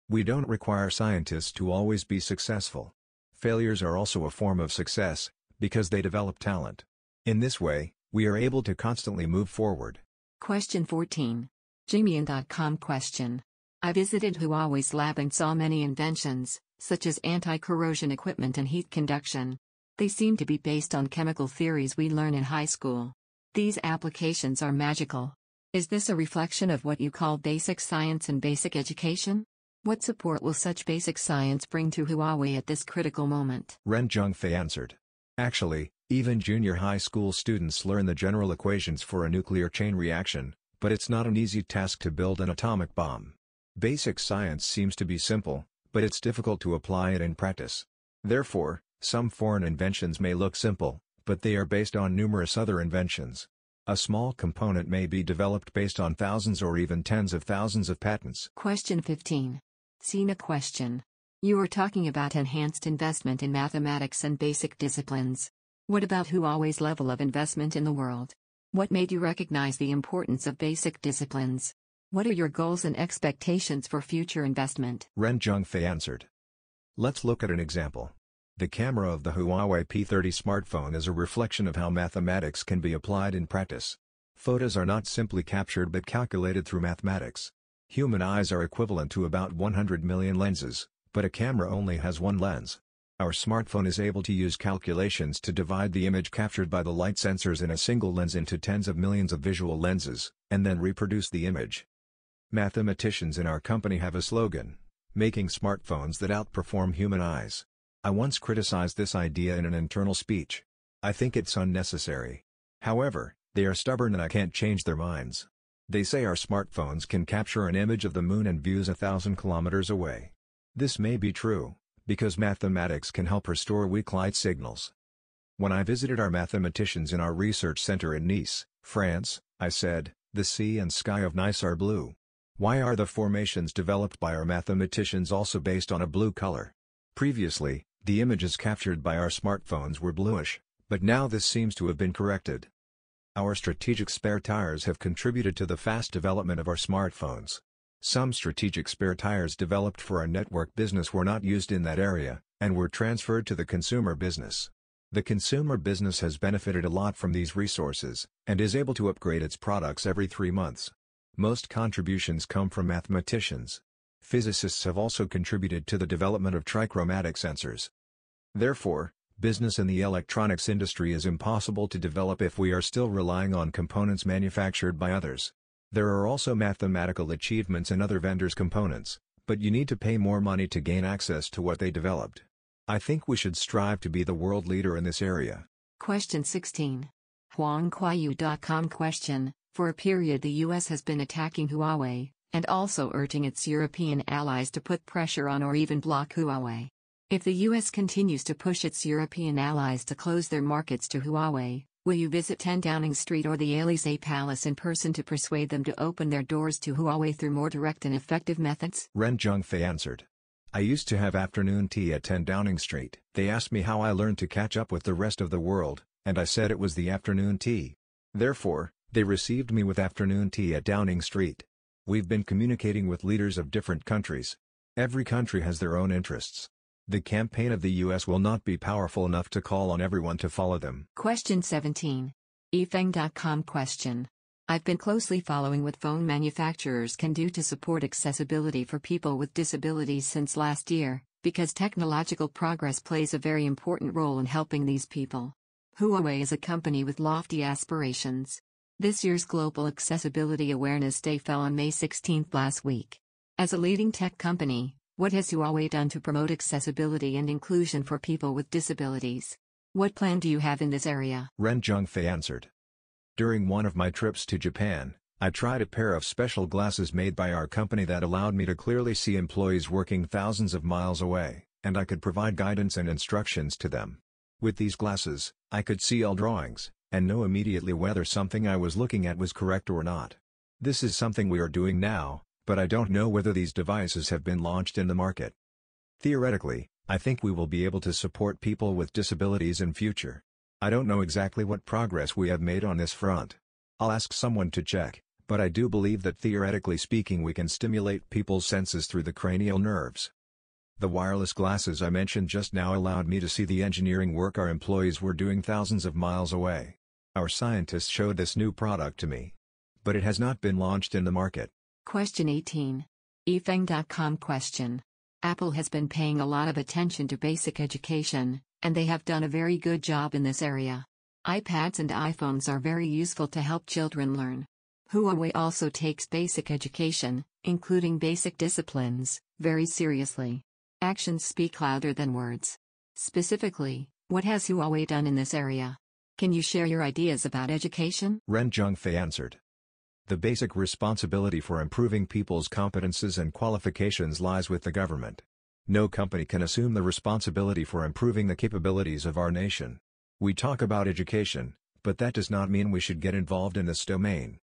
We don't require scientists to always be successful. Failures are also a form of success, because they develop talent. In this way, we are able to constantly move forward. Question 14. Gmail.com question. I visited Huawei's lab and saw many inventions, such as anti-corrosion equipment and heat conduction. They seem to be based on chemical theories we learn in high school. These applications are magical. Is this a reflection of what you call basic science and basic education? What support will such basic science bring to Huawei at this critical moment? Ren Zhengfei answered. Actually, even junior high school students learn the general equations for a nuclear chain reaction, but it's not an easy task to build an atomic bomb. Basic science seems to be simple, but it's difficult to apply it in practice. Therefore, some foreign inventions may look simple, but they are based on numerous other inventions. A small component may be developed based on thousands or even tens of thousands of patents. Question 15. Sina question. You were talking about enhanced investment in mathematics and basic disciplines. What about Huawei's level of investment in the world? What made you recognize the importance of basic disciplines? What are your goals and expectations for future investment? Ren Zhengfei answered. Let's look at an example. The camera of the Huawei P30 smartphone is a reflection of how mathematics can be applied in practice. Photos are not simply captured but calculated through mathematics. Human eyes are equivalent to about 100 million lenses, but a camera only has one lens. Our smartphone is able to use calculations to divide the image captured by the light sensors in a single lens into tens of millions of visual lenses, and then reproduce the image. Mathematicians in our company have a slogan, making smartphones that outperform human eyes. I once criticized this idea in an internal speech. I think it's unnecessary. However, they are stubborn and I can't change their minds. They say our smartphones can capture an image of the moon and views 1,000 kilometers away. This may be true, because mathematics can help restore weak light signals. When I visited our mathematicians in our research center in Nice, France, I said, the sea and sky of Nice are blue. Why are the formations developed by our mathematicians also based on a blue color? Previously, the images captured by our smartphones were bluish, but now this seems to have been corrected. Our strategic spare tires have contributed to the fast development of our smartphones. Some strategic spare tires developed for our network business were not used in that area, and were transferred to the consumer business. The consumer business has benefited a lot from these resources, and is able to upgrade its products every 3 months. Most contributions come from mathematicians. Physicists have also contributed to the development of trichromatic sensors. Therefore, business in the electronics industry is impossible to develop if we are still relying on components manufactured by others. There are also mathematical achievements in other vendors' components, but you need to pay more money to gain access to what they developed. I think we should strive to be the world leader in this area. Question 16. Huangkuayu.com question: for a period the US has been attacking Huawei, and also urging its European allies to put pressure on or even block Huawei. If the US continues to push its European allies to close their markets to Huawei, will you visit 10 Downing Street or the Élysée Palace in person to persuade them to open their doors to Huawei through more direct and effective methods? Ren Zhengfei answered. I used to have afternoon tea at 10 Downing Street. They asked me how I learned to catch up with the rest of the world, and I said it was the afternoon tea. Therefore, they received me with afternoon tea at Downing Street. We've been communicating with leaders of different countries. Every country has their own interests. The campaign of the US will not be powerful enough to call on everyone to follow them. Question 17. efeng.com question: I've been closely following what phone manufacturers can do to support accessibility for people with disabilities since last year, because technological progress plays a very important role in helping these people. Huawei is a company with lofty aspirations. This year's Global Accessibility Awareness Day fell on May 16 last week. As a leading tech company, what has Huawei done to promote accessibility and inclusion for people with disabilities? What plan do you have in this area? Ren Zhengfei answered. During one of my trips to Japan, I tried a pair of special glasses made by our company that allowed me to clearly see employees working thousands of miles away, and I could provide guidance and instructions to them. With these glasses, I could see all drawings, and know immediately whether something I was looking at was correct or not. This is something we are doing now, but I don't know whether these devices have been launched in the market. Theoretically, I think we will be able to support people with disabilities in future. I don't know exactly what progress we have made on this front. I'll ask someone to check, but I do believe that theoretically speaking we can stimulate people's senses through the cranial nerves. The wireless glasses I mentioned just now allowed me to see the engineering work our employees were doing thousands of miles away. Our scientists showed this new product to me. But it has not been launched in the market. Question 18. efeng.com question: Apple has been paying a lot of attention to basic education, and they have done a very good job in this area. iPads and iPhones are very useful to help children learn. Huawei also takes basic education, including basic disciplines, very seriously. Actions speak louder than words. Specifically, what has Huawei done in this area? Can you share your ideas about education? Ren Zhengfei answered. The basic responsibility for improving people's competences and qualifications lies with the government. No company can assume the responsibility for improving the capabilities of our nation. We talk about education, but that does not mean we should get involved in this domain.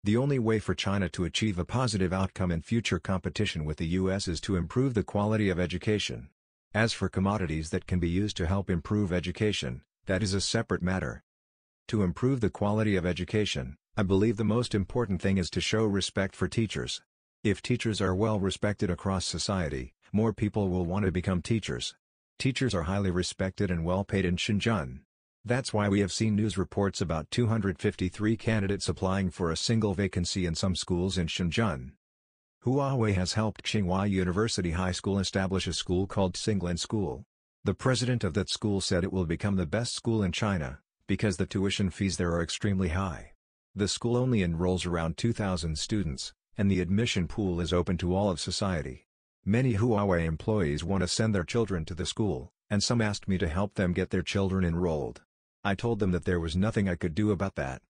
The only way for China to achieve a positive outcome in future competition with the US is to improve the quality of education. As for commodities that can be used to help improve education, that is a separate matter. To improve the quality of education, I believe the most important thing is to show respect for teachers. If teachers are well respected across society, more people will want to become teachers. Teachers are highly respected and well paid in Xinjiang. That's why we have seen news reports about 253 candidates applying for a single vacancy in some schools in Xinjiang. Huawei has helped Xinhua University High School establish a school called Xinglin School. The president of that school said it will become the best school in China, because the tuition fees there are extremely high. The school only enrolls around 2,000 students, and the admission pool is open to all of society. Many Huawei employees want to send their children to the school, and some asked me to help them get their children enrolled. I told them that there was nothing I could do about that.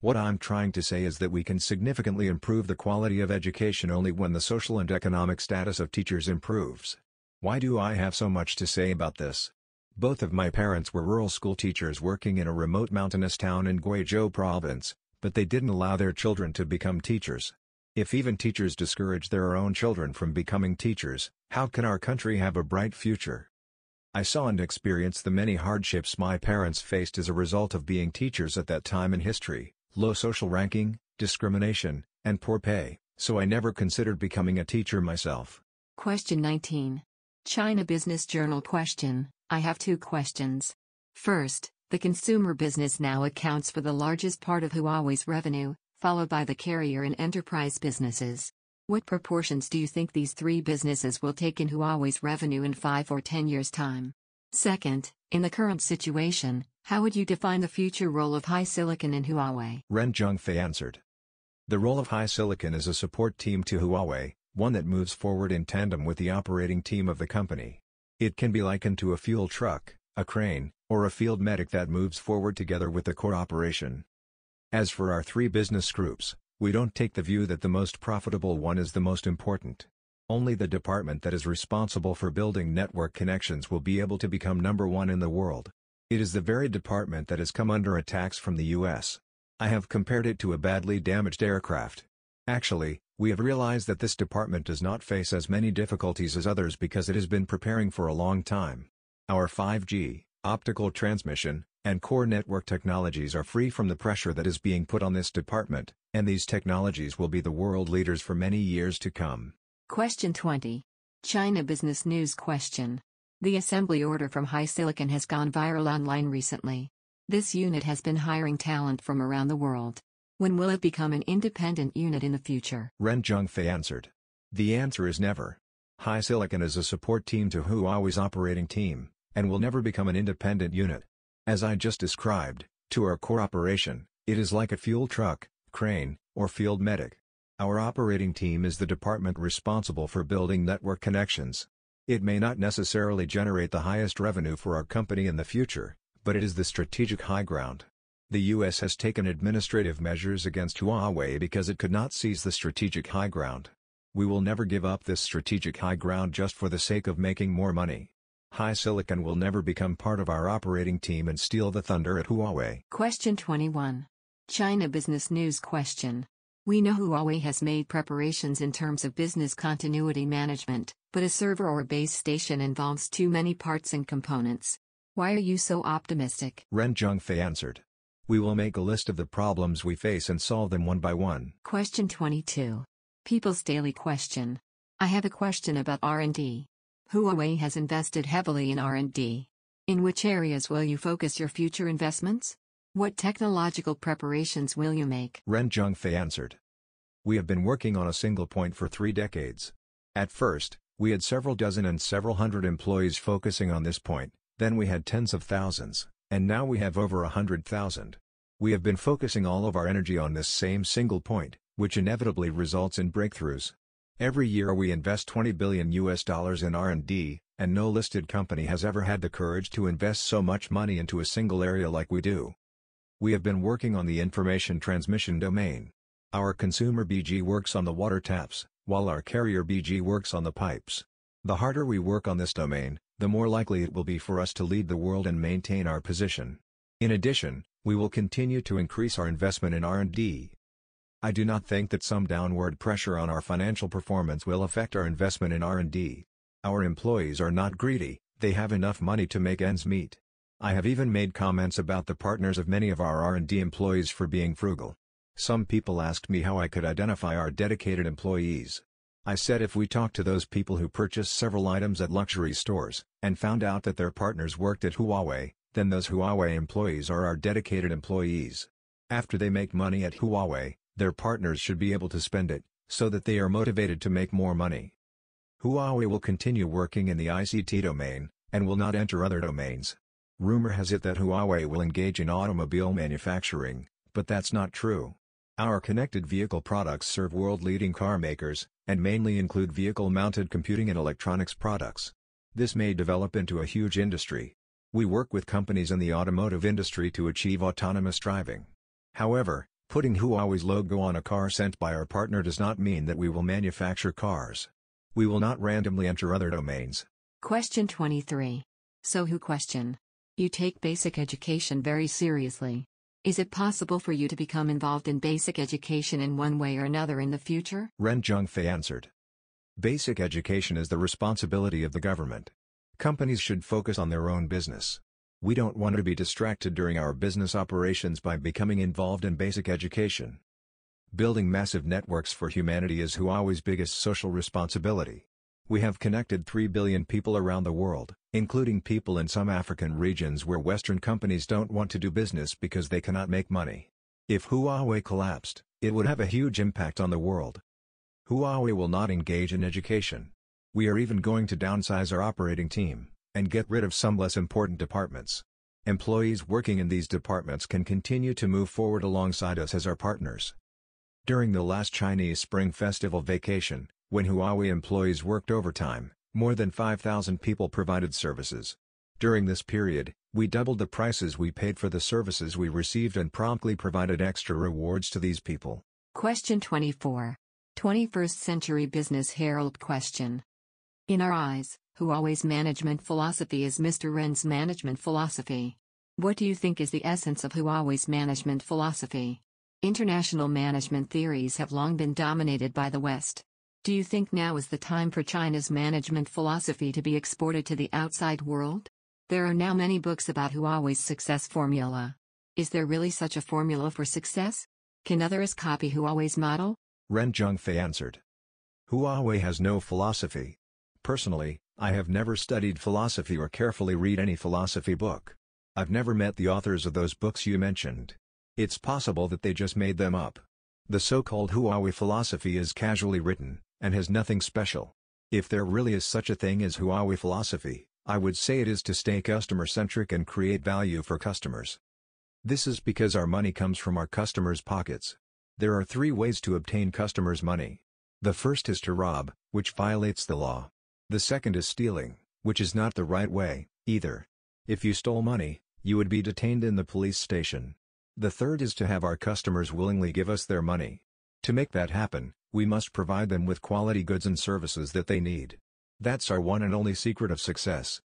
What I'm trying to say is that we can significantly improve the quality of education only when the social and economic status of teachers improves. Why do I have so much to say about this? Both of my parents were rural school teachers working in a remote mountainous town in Guizhou province, but they didn't allow their children to become teachers. If even teachers discourage their own children from becoming teachers, how can our country have a bright future? I saw and experienced the many hardships my parents faced as a result of being teachers at that time in history: low social ranking, discrimination, and poor pay, so I never considered becoming a teacher myself. Question 19. China Business Journal question: I have two questions. First, the consumer business now accounts for the largest part of Huawei's revenue, followed by the carrier and enterprise businesses. What proportions do you think these three businesses will take in Huawei's revenue in 5 or 10 years' time? Second, in the current situation, how would you define the future role of HiSilicon in Huawei? Ren Zhengfei answered. The role of HiSilicon is a support team to Huawei, one that moves forward in tandem with the operating team of the company. It can be likened to a fuel truck, a crane, or a field medic that moves forward together with the core operation. As for our three business groups, we don't take the view that the most profitable one is the most important. Only the department that is responsible for building network connections will be able to become number one in the world. It is the very department that has come under attacks from the US. I have compared it to a badly damaged aircraft. Actually, we have realized that this department does not face as many difficulties as others because it has been preparing for a long time. Our 5G, optical transmission, and core network technologies are free from the pressure that is being put on this department, and these technologies will be the world leaders for many years to come. Question 20. China Business News question. The assembly order from HiSilicon has gone viral online recently. This unit has been hiring talent from around the world. When will it become an independent unit in the future? Ren Zhengfei answered. The answer is never. HiSilicon is a support team to Huawei's operating team, and will never become an independent unit. As I just described, to our core operation, it is like a fuel truck, crane, or field medic. Our operating team is the department responsible for building network connections. It may not necessarily generate the highest revenue for our company in the future, but it is the strategic high ground. The US has taken administrative measures against Huawei because it could not seize the strategic high ground. We will never give up this strategic high ground just for the sake of making more money. HiSilicon will never become part of our operating team and steal the thunder at Huawei. Question 21. China Business News question. We know Huawei has made preparations in terms of business continuity management, but a server or base station involves too many parts and components. Why are you so optimistic? Ren Zhengfei answered. We will make a list of the problems we face and solve them one by one. Question 22. People's Daily question. I have a question about R&D. Huawei has invested heavily in R&D. In which areas will you focus your future investments? What technological preparations will you make? Ren Zhengfei answered. We have been working on a single point for 3 decades. At first, we had several dozen and several hundred employees focusing on this point, then we had tens of thousands, and now we have over 100,000. We have been focusing all of our energy on this same single point, which inevitably results in breakthroughs. Every year we invest $20 billion in R&D, and no listed company has ever had the courage to invest so much money into a single area like we do. We have been working on the information transmission domain. Our consumer BG works on the water taps, while our carrier BG works on the pipes. The harder we work on this domain, the more likely it will be for us to lead the world and maintain our position. In addition, we will continue to increase our investment in R&D. I do not think that some downward pressure on our financial performance will affect our investment in R&D. Our employees are not greedy, they have enough money to make ends meet. I have even made comments about the partners of many of our R&D employees for being frugal. Some people asked me how I could identify our dedicated employees. I said if we talked to those people who purchased several items at luxury stores, and found out that their partners worked at Huawei, then those Huawei employees are our dedicated employees. After they make money at Huawei, their partners should be able to spend it, so that they are motivated to make more money. Huawei will continue working in the ICT domain, and will not enter other domains. Rumor has it that Huawei will engage in automobile manufacturing, but that's not true. Our connected vehicle products serve world-leading car makers, and mainly include vehicle-mounted computing and electronics products. This may develop into a huge industry. We work with companies in the automotive industry to achieve autonomous driving. However, putting Huawei's logo on a car sent by our partner does not mean that we will manufacture cars. We will not randomly enter other domains. Question 23. Sohu question. You take basic education very seriously. Is it possible for you to become involved in basic education in one way or another in the future? Ren Zhengfei answered. Basic education is the responsibility of the government. Companies should focus on their own business. We don't want to be distracted during our business operations by becoming involved in basic education. Building massive networks for humanity is Huawei's biggest social responsibility. We have connected 3 billion people around the world, including people in some African regions where Western companies don't want to do business because they cannot make money. If Huawei collapsed, it would have a huge impact on the world. Huawei will not engage in education. We are even going to downsize our operating team, and get rid of some less important departments. Employees working in these departments can continue to move forward alongside us as our partners. During the last Chinese Spring Festival vacation, when Huawei employees worked overtime, more than 5,000 people provided services. During this period, we doubled the prices we paid for the services we received and promptly provided extra rewards to these people. Question 24. 21st Century Business Herald question. In our eyes, Huawei's management philosophy is Mr. Ren's management philosophy. What do you think is the essence of Huawei's management philosophy? International management theories have long been dominated by the West. Do you think now is the time for China's management philosophy to be exported to the outside world? There are now many books about Huawei's success formula. Is there really such a formula for success? Can others copy Huawei's model? Ren Zhengfei answered. Huawei has no philosophy. Personally, I have never studied philosophy or carefully read any philosophy book. I've never met the authors of those books you mentioned. It's possible that they just made them up. The so-called Huawei philosophy is casually written, and has nothing special. If there really is such a thing as Huawei philosophy, I would say it is to stay customer-centric and create value for customers. This is because our money comes from our customers' pockets. There are 3 ways to obtain customers' money. The first is to rob, which violates the law. The second is stealing, which is not the right way, either. If you stole money, you would be detained in the police station. The third is to have our customers willingly give us their money. To make that happen, we must provide them with quality goods and services that they need. That's our one and only secret of success.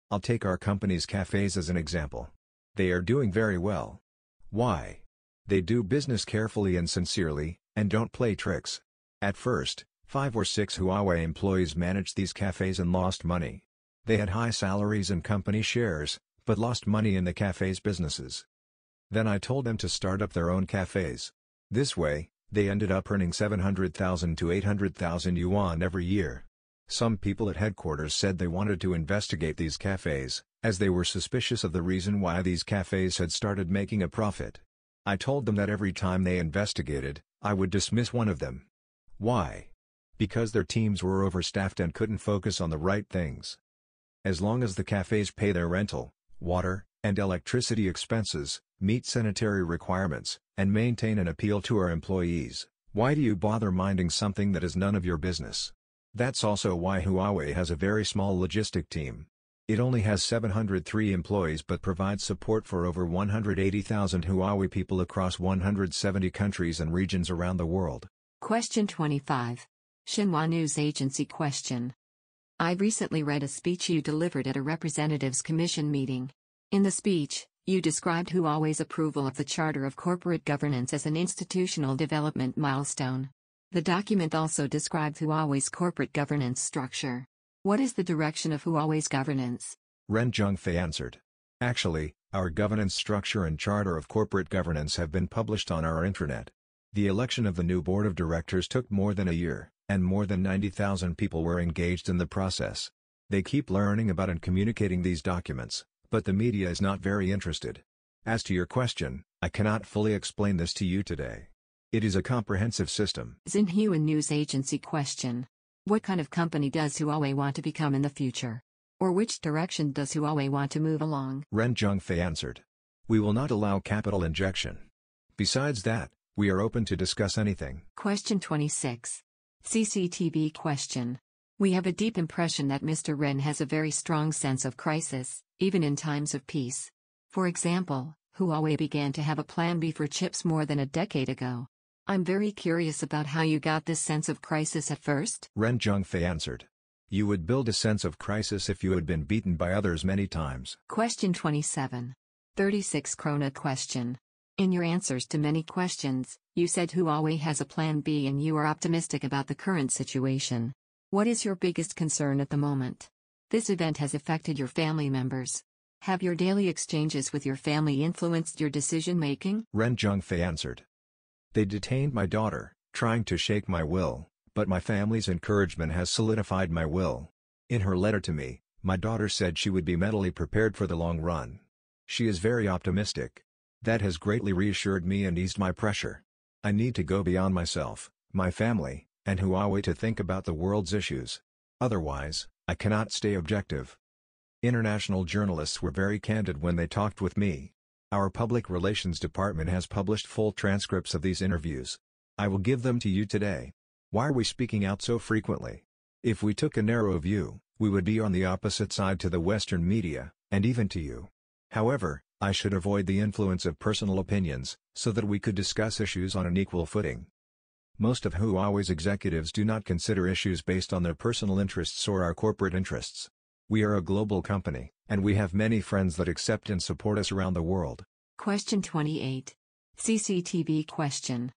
I'll take our company's cafes as an example. They are doing very well. Why? They do business carefully and sincerely, and don't play tricks. At first, 5 or 6 Huawei employees managed these cafes and lost money. They had high salaries and company shares, but lost money in the cafes' businesses. Then I told them to start up their own cafes. This way, they ended up earning 700,000 to 800,000 yuan every year. Some people at headquarters said they wanted to investigate these cafes, as they were suspicious of the reason why these cafes had started making a profit. I told them that every time they investigated, I would dismiss one of them. Why? Because their teams were overstaffed and couldn't focus on the right things. As long as the cafes pay their rental, water, and electricity expenses, meet sanitary requirements, and maintain an appeal to our employees, why do you bother minding something that is none of your business? That's also why Huawei has a very small logistic team. It only has 703 employees but provides support for over 180,000 Huawei people across 170 countries and regions around the world. Question 25. Xinhua News Agency question. I recently read a speech you delivered at a Representatives Commission meeting. In the speech, you described Huawei's approval of the Charter of Corporate Governance as an institutional development milestone. The document also described Huawei's corporate governance structure. What is the direction of Huawei's governance? Ren Zhengfei answered. Actually, our governance structure and Charter of Corporate Governance have been published on our intranet. The election of the new board of directors took more than a year, and more than 90,000 people were engaged in the process. They keep learning about and communicating these documents, but the media is not very interested. As to your question, I cannot fully explain this to you today. It is a comprehensive system. Xinhua News Agency question. What kind of company does Huawei want to become in the future? Or which direction does Huawei want to move along? Ren Zhengfei answered. We will not allow capital injection. Besides that, we are open to discuss anything. Question 26. CCTV question. We have a deep impression that Mr. Ren has a very strong sense of crisis, even in times of peace. For example, Huawei began to have a plan B for chips more than a decade ago. I'm very curious about how you got this sense of crisis at first. Ren Zhengfei answered. You would build a sense of crisis if you had been beaten by others many times. Question 27. 36 Krona question. In your answers to many questions, you said Huawei has a plan B and you are optimistic about the current situation. What is your biggest concern at the moment? This event has affected your family members. Have your daily exchanges with your family influenced your decision-making? Ren Zhengfei answered. They detained my daughter, trying to shake my will, but my family's encouragement has solidified my will. In her letter to me, my daughter said she would be mentally prepared for the long run. She is very optimistic. That has greatly reassured me and eased my pressure. I need to go beyond myself, my family, and Huawei to think about the world's issues. Otherwise, I cannot stay objective. International journalists were very candid when they talked with me. Our public relations department has published full transcripts of these interviews. I will give them to you today. Why are we speaking out so frequently? If we took a narrow view, we would be on the opposite side to the Western media, and even to you. However, I should avoid the influence of personal opinions, so that we could discuss issues on an equal footing. Most of Huawei's executives do not consider issues based on their personal interests or our corporate interests. We are a global company, and we have many friends that accept and support us around the world. Question 28. CCTV question.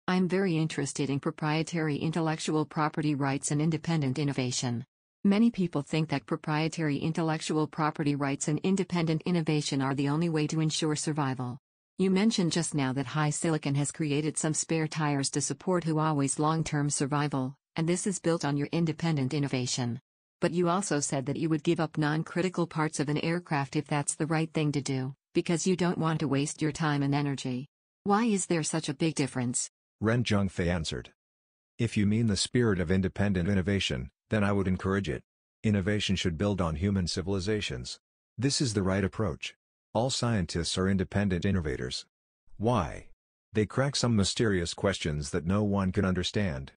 I'm very interested in proprietary intellectual property rights and independent innovation. Many people think that proprietary intellectual property rights and independent innovation are the only way to ensure survival. You mentioned just now that HiSilicon has created some spare tires to support Huawei's long-term survival, and this is built on your independent innovation. But you also said that you would give up non-critical parts of an aircraft if that's the right thing to do, because you don't want to waste your time and energy. Why is there such a big difference? Ren Zhengfei answered. If you mean the spirit of independent innovation, then I would encourage it. Innovation should build on human civilizations. This is the right approach. All scientists are independent innovators. Why? They crack some mysterious questions that no one can understand.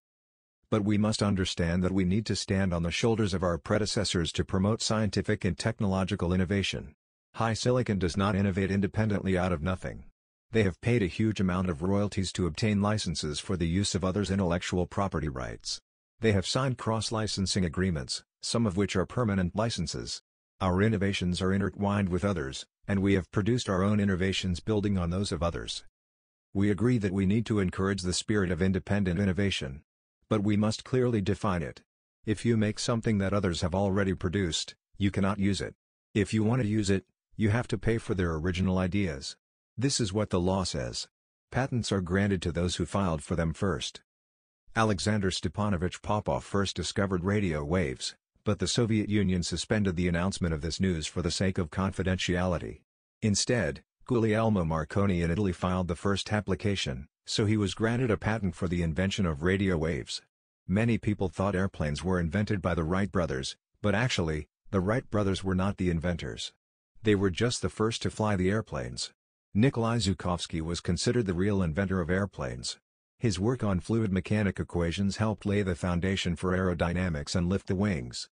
But we must understand that we need to stand on the shoulders of our predecessors to promote scientific and technological innovation. HiSilicon does not innovate independently out of nothing. They have paid a huge amount of royalties to obtain licenses for the use of others' intellectual property rights. They have signed cross-licensing agreements, some of which are permanent licenses. Our innovations are intertwined with others, and we have produced our own innovations building on those of others. We agree that we need to encourage the spirit of independent innovation. But we must clearly define it. If you make something that others have already produced, you cannot use it. If you want to use it, you have to pay for their original ideas. This is what the law says. Patents are granted to those who filed for them first. Alexander Stepanovich Popov first discovered radio waves, but the Soviet Union suspended the announcement of this news for the sake of confidentiality. Instead, Guglielmo Marconi in Italy filed the first application, so he was granted a patent for the invention of radio waves. Many people thought airplanes were invented by the Wright brothers, but actually, the Wright brothers were not the inventors. They were just the first to fly the airplanes. Nikolai Zhukovsky was considered the real inventor of airplanes. His work on fluid mechanic equations helped lay the foundation for aerodynamics and lift the wings.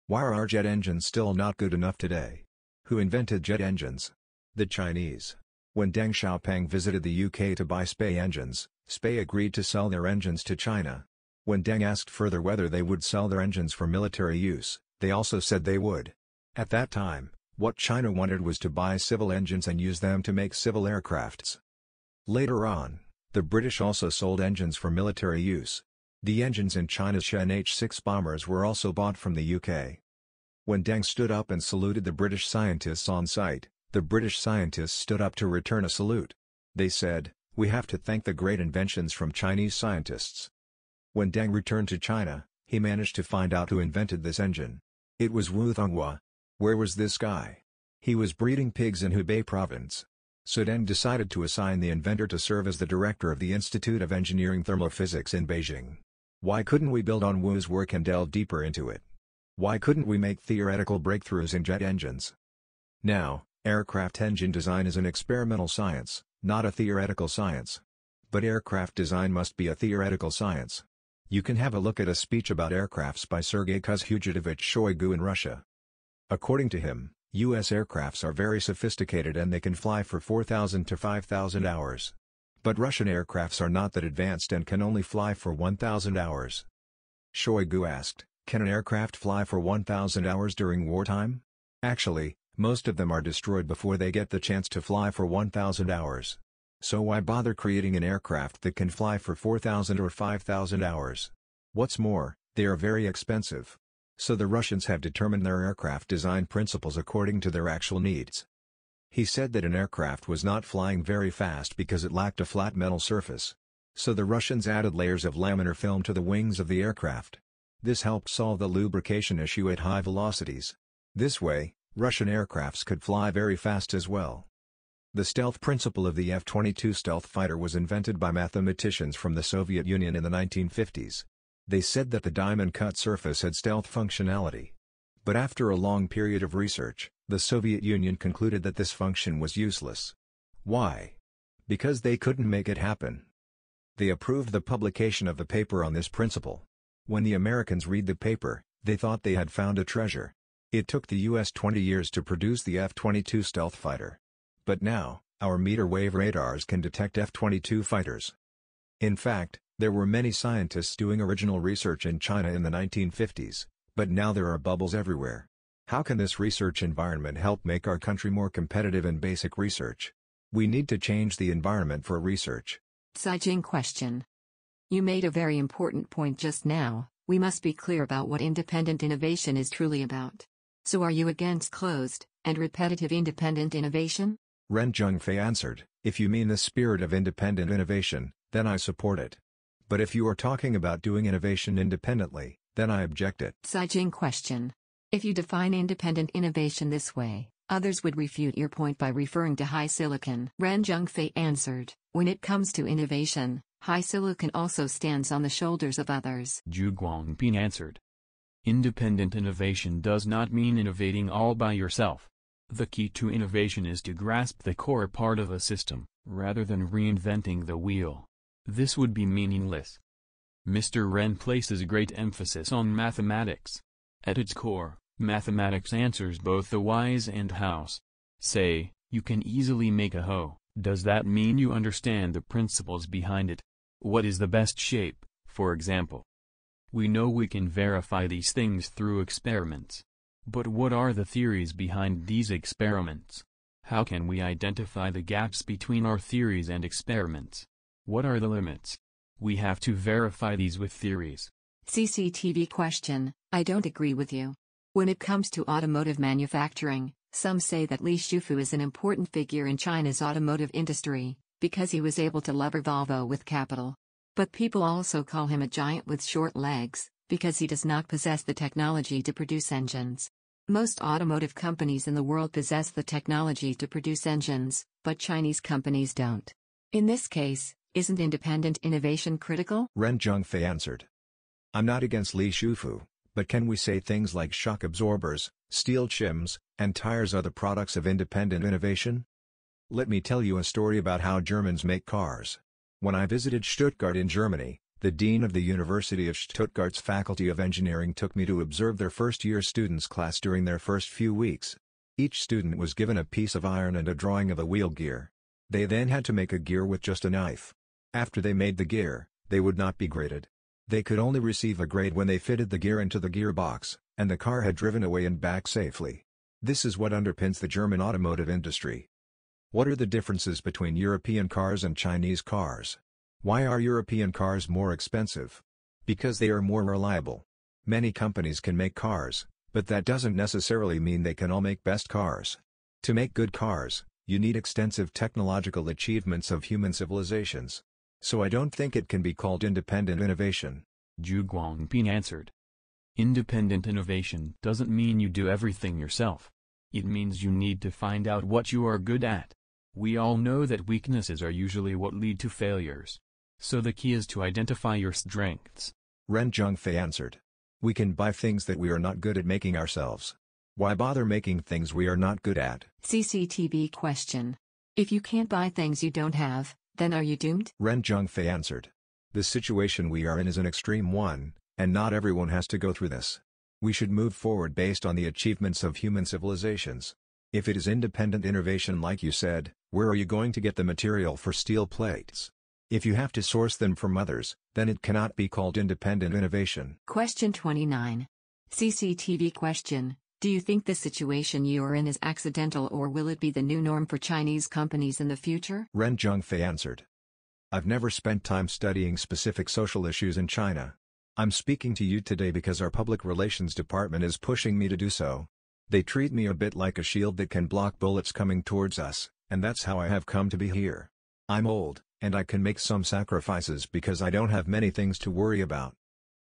Why are our jet engines still not good enough today? Who invented jet engines? The Chinese. When Deng Xiaoping visited the UK to buy SPEI engines, SPEI agreed to sell their engines to China. When Deng asked further whether they would sell their engines for military use, they also said they would. At that time, what China wanted was to buy civil engines and use them to make civil aircrafts. Later on, the British also sold engines for military use. The engines in China's Shen H-6 bombers were also bought from the UK. When Deng stood up and saluted the British scientists on site, the British scientists stood up to return a salute. They said, "We have to thank the great inventions from Chinese scientists." When Deng returned to China, he managed to find out who invented this engine. It was Wu Thonghua. Where was this guy? He was breeding pigs in Hubei province. So Deng decided to assign the inventor to serve as the director of the Institute of Engineering Thermophysics in Beijing. Why couldn't we build on Wu's work and delve deeper into it? Why couldn't we make theoretical breakthroughs in jet engines? Now, aircraft engine design is an experimental science, not a theoretical science. But aircraft design must be a theoretical science. You can have a look at a speech about aircrafts by Sergei Kuzhugetovich Shoigu in Russia. According to him, U.S. aircrafts are very sophisticated and they can fly for 4,000 to 5,000 hours. But Russian aircrafts are not that advanced and can only fly for 1,000 hours. Shoigu asked, "Can an aircraft fly for 1,000 hours during wartime?" Actually, most of them are destroyed before they get the chance to fly for 1,000 hours. So why bother creating an aircraft that can fly for 4,000 or 5,000 hours? What's more, they are very expensive. So the Russians have determined their aircraft design principles according to their actual needs. He said that an aircraft was not flying very fast because it lacked a flat metal surface. So the Russians added layers of laminar film to the wings of the aircraft. This helped solve the lubrication issue at high velocities. This way, Russian aircrafts could fly very fast as well. The stealth principle of the F-22 stealth fighter was invented by mathematicians from the Soviet Union in the 1950s. They said that the diamond-cut surface had stealth functionality. But after a long period of research, the Soviet Union concluded that this function was useless. Why? Because they couldn't make it happen. They approved the publication of the paper on this principle. When the Americans read the paper, they thought they had found a treasure. It took the US 20 years to produce the F-22 stealth fighter. But now, our meter-wave radars can detect F-22 fighters. In fact, there were many scientists doing original research in China in the 1950s, but now there are bubbles everywhere. How can this research environment help make our country more competitive in basic research? We need to change the environment for research. Caijing question. You made a very important point just now. We must be clear about what independent innovation is truly about. So are you against closed and repetitive independent innovation? Ren Zhengfei answered, if you mean the spirit of independent innovation, then I support it. But if you are talking about doing innovation independently, then I object it. Caijing question. If you define independent innovation this way, others would refute your point by referring to high silicon. Ren Zhengfei answered, when it comes to innovation, high silicon also stands on the shoulders of others. Zhu Guangping answered. Independent innovation does not mean innovating all by yourself. The key to innovation is to grasp the core part of a system, rather than reinventing the wheel. This would be meaningless. Mr. Ren places great emphasis on mathematics. At its core, mathematics answers both the whys and hows. Say, you can easily make a hoe. Does that mean you understand the principles behind it? What is the best shape, for example? We know we can verify these things through experiments. But what are the theories behind these experiments? How can we identify the gaps between our theories and experiments? What are the limits? We have to verify these with theories. CCTV question. I don't agree with you. When it comes to automotive manufacturing, some say that Li Shufu is an important figure in China's automotive industry, because he was able to lever Volvo with capital. But people also call him a giant with short legs, because he does not possess the technology to produce engines. Most automotive companies in the world possess the technology to produce engines, but Chinese companies don't. In this case, isn't independent innovation critical? Ren Zhengfei answered. I'm not against Li Shufu, but can we say things like shock absorbers, steel shims, and tires are the products of independent innovation? Let me tell you a story about how Germans make cars. When I visited Stuttgart in Germany, the dean of the University of Stuttgart's Faculty of Engineering took me to observe their first-year students' class during their first few weeks. Each student was given a piece of iron and a drawing of a wheel gear. They then had to make a gear with just a knife. After they made the gear, they would not be graded. They could only receive a grade when they fitted the gear into the gearbox, and the car had driven away and back safely. This is what underpins the German automotive industry. What are the differences between European cars and Chinese cars? Why are European cars more expensive? Because they are more reliable. Many companies can make cars, but that doesn't necessarily mean they can all make best cars. To make good cars, you need extensive technological achievements of human civilizations. So I don't think it can be called independent innovation. Zhu Guangping answered. Independent innovation doesn't mean you do everything yourself. It means you need to find out what you are good at. We all know that weaknesses are usually what lead to failures. So the key is to identify your strengths. Ren Zhengfei answered. We can buy things that we are not good at making ourselves. Why bother making things we are not good at? CCTV question. If you can't buy things you don't have, then are you doomed? Ren Zhengfei answered. The situation we are in is an extreme one, and not everyone has to go through this. We should move forward based on the achievements of human civilizations. If it is independent innovation like you said, where are you going to get the material for steel plates? If you have to source them from others, then it cannot be called independent innovation. Question 29. CCTV question. Do you think the situation you are in is accidental, or will it be the new norm for Chinese companies in the future? Ren Zhengfei answered. I've never spent time studying specific social issues in China. I'm speaking to you today because our public relations department is pushing me to do so. They treat me a bit like a shield that can block bullets coming towards us, and that's how I have come to be here. I'm old, and I can make some sacrifices because I don't have many things to worry about.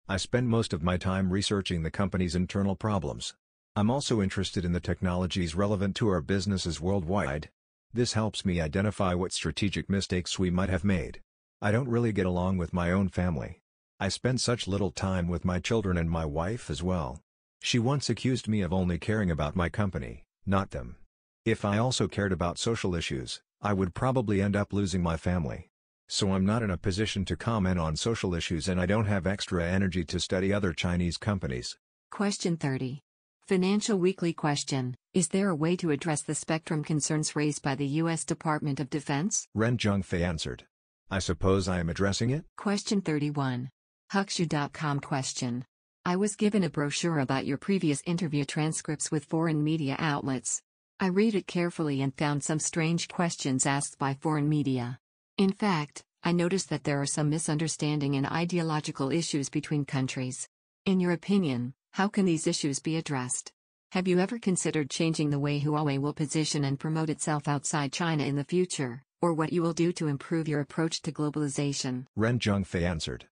I spend most of my time researching the company's internal problems. I'm also interested in the technologies relevant to our businesses worldwide. This helps me identify what strategic mistakes we might have made. I don't really get along with my own family. I spend such little time with my children and my wife as well. She once accused me of only caring about my company, not them. If I also cared about social issues, I would probably end up losing my family. So I'm not in a position to comment on social issues, and I don't have extra energy to study other Chinese companies. Question 30. Financial Weekly question: Is there a way to address the spectrum concerns raised by the U.S. Department of Defense? Ren Zhengfei answered. I suppose I am addressing it? Question 31. Huxu.com question: I was given a brochure about your previous interview transcripts with foreign media outlets. I read it carefully and found some strange questions asked by foreign media. In fact, I noticed that there are some misunderstanding and ideological issues between countries. In your opinion, how can these issues be addressed? Have you ever considered changing the way Huawei will position and promote itself outside China in the future, or what you will do to improve your approach to globalization? Ren Zhengfei answered.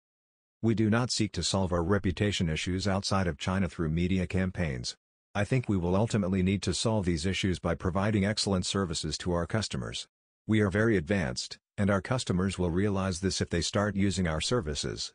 We do not seek to solve our reputation issues outside of China through media campaigns. I think we will ultimately need to solve these issues by providing excellent services to our customers. We are very advanced, and our customers will realize this if they start using our services.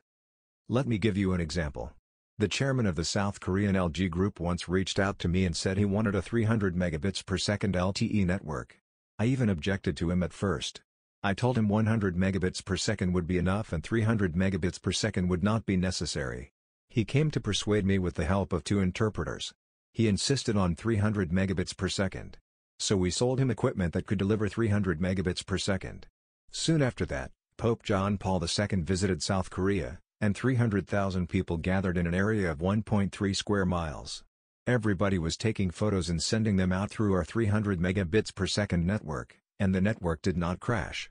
Let me give you an example. The chairman of the South Korean LG Group once reached out to me and said he wanted a 300 megabits per second LTE network. I even objected to him at first. I told him 100 megabits per second would be enough and 300 megabits per second would not be necessary. He came to persuade me with the help of 2 interpreters. He insisted on 300 megabits per second. So we sold him equipment that could deliver 300 megabits per second. Soon after that, Pope John Paul II visited South Korea, and 300,000 people gathered in an area of 1.3 square miles. Everybody was taking photos and sending them out through our 300 megabits per second network, and the network did not crash.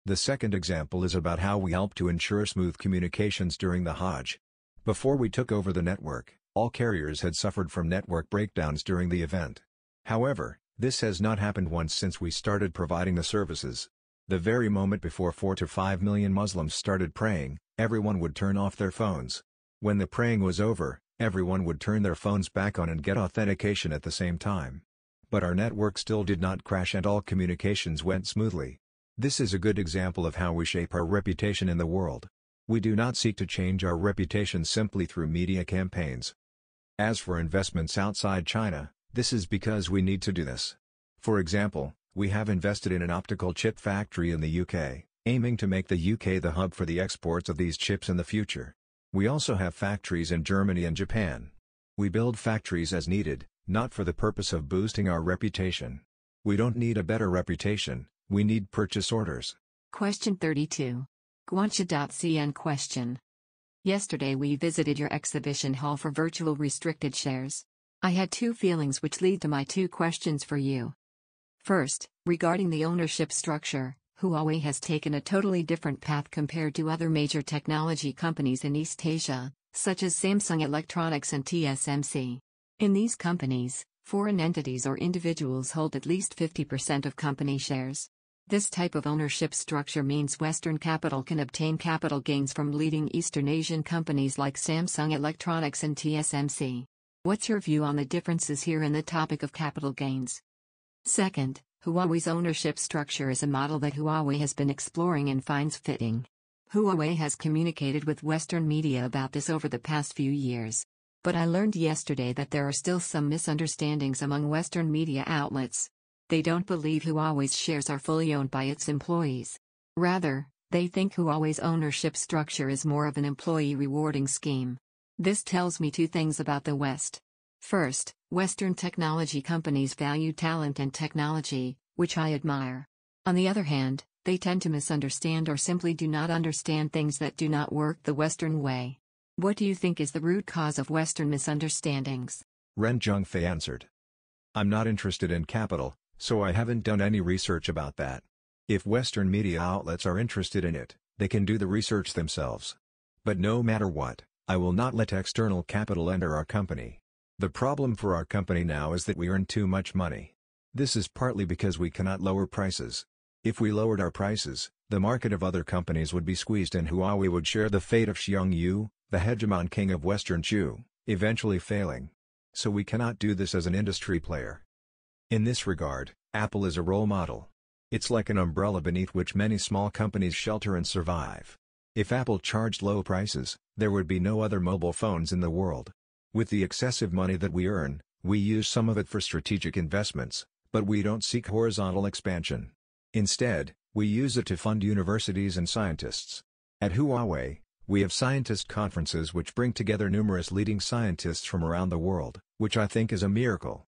The second example is about how we helped to ensure smooth communications during the Hajj. Before we took over the network, all carriers had suffered from network breakdowns during the event. However, this has not happened once since we started providing the services. The very moment before 4 to 5 million Muslims started praying, everyone would turn off their phones. When the praying was over, everyone would turn their phones back on and get authentication at the same time. But our network still did not crash and all communications went smoothly. This is a good example of how we shape our reputation in the world. We do not seek to change our reputation simply through media campaigns. As for investments outside China, this is because we need to do this. For example, we have invested in an optical chip factory in the UK, aiming to make the UK the hub for the exports of these chips in the future. We also have factories in Germany and Japan. We build factories as needed, not for the purpose of boosting our reputation. We don't need a better reputation, we need purchase orders. Question 32. Guancha.cn question: Yesterday we visited your exhibition hall for virtual restricted shares. I had 2 feelings which lead to my 2 questions for you. First, regarding the ownership structure, Huawei has taken a totally different path compared to other major technology companies in East Asia, such as Samsung Electronics and TSMC. In these companies, foreign entities or individuals hold at least 50% of company shares. This type of ownership structure means Western capital can obtain capital gains from leading Eastern Asian companies like Samsung Electronics and TSMC. What's your view on the differences here in the topic of capital gains? Second, Huawei's ownership structure is a model that Huawei has been exploring and finds fitting. Huawei has communicated with Western media about this over the past few years. But I learned yesterday that there are still some misunderstandings among Western media outlets. They don't believe Huawei's shares are fully owned by its employees. Rather, they think Huawei's ownership structure is more of an employee rewarding scheme. This tells me 2 things about the West. First, Western technology companies value talent and technology, which I admire. On the other hand, they tend to misunderstand or simply do not understand things that do not work the Western way. What do you think is the root cause of Western misunderstandings? Ren Zhengfei answered. I'm not interested in capital, so I haven't done any research about that. If Western media outlets are interested in it, they can do the research themselves. But no matter what, I will not let external capital enter our company. The problem for our company now is that we earn too much money. This is partly because we cannot lower prices. If we lowered our prices, the market of other companies would be squeezed and Huawei would share the fate of Xiongyu, the hegemon king of Western Chu, eventually failing. So we cannot do this as an industry player. In this regard, Apple is a role model. It's like an umbrella beneath which many small companies shelter and survive. If Apple charged low prices, there would be no other mobile phones in the world. With the excessive money that we earn, we use some of it for strategic investments, but we don't seek horizontal expansion. Instead, we use it to fund universities and scientists. At Huawei, We have scientist conferences which bring together numerous leading scientists from around the world, which I think is a miracle.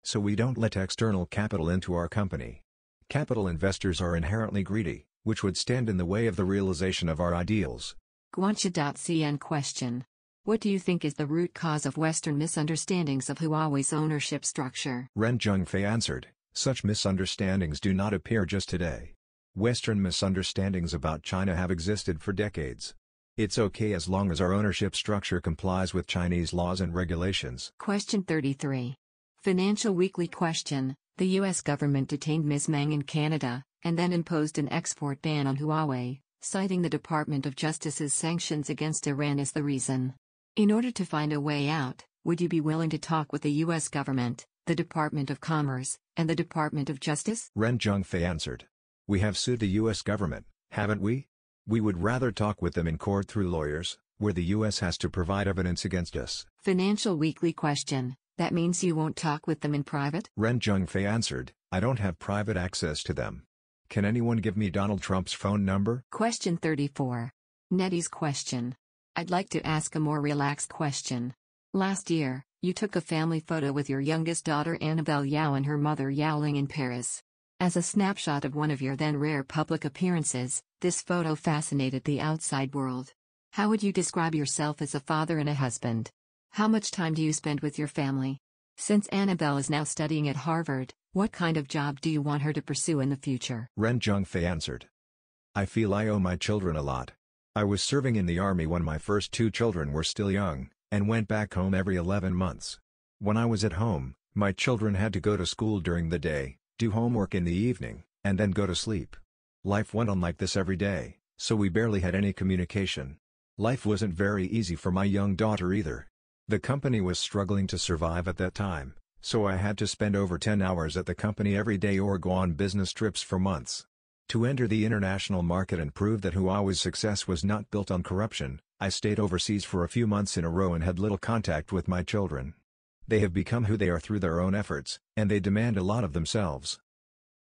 So we don't let external capital into our company. Capital investors are inherently greedy, which would stand in the way of the realization of our ideals. Guancha.cn question. What do you think is the root cause of Western misunderstandings of Huawei's ownership structure? Ren Zhengfei answered, such misunderstandings do not appear just today. Western misunderstandings about China have existed for decades. It's okay as long as our ownership structure complies with Chinese laws and regulations. Question 33. Financial Weekly question. The U.S. government detained Ms. Meng in Canada, and then imposed an export ban on Huawei, citing the Department of Justice's sanctions against Iran as the reason. In order to find a way out, would you be willing to talk with the U.S. government, the Department of Commerce, and the Department of Justice? Ren Zhengfei answered. We have sued the U.S. government, haven't we? We would rather talk with them in court through lawyers, where the U.S. has to provide evidence against us. Financial Weekly question. That means you won't talk with them in private? Ren Zhengfei answered, I don't have private access to them. Can anyone give me Donald Trump's phone number? Question 34. Netease question. I'd like to ask a more relaxed question. Last year, you took a family photo with your youngest daughter Annabelle Yao and her mother Yaoling in Paris. As a snapshot of one of your then rare public appearances, this photo fascinated the outside world. How would you describe yourself as a father and a husband? How much time do you spend with your family? Since Annabelle is now studying at Harvard, what kind of job do you want her to pursue in the future? Ren Zhengfei answered. I feel I owe my children a lot. I was serving in the army when my first two children were still young, and went back home every 11 months. When I was at home, my children had to go to school during the day, do homework in the evening, and then go to sleep. Life went on like this every day, so we barely had any communication. Life wasn't very easy for my young daughter either. The company was struggling to survive at that time, so I had to spend over 10 hours at the company every day or go on business trips for months. To enter the international market and prove that Huawei's success was not built on corruption, I stayed overseas for a few months in a row and had little contact with my children. They have become who they are through their own efforts, and they demand a lot of themselves.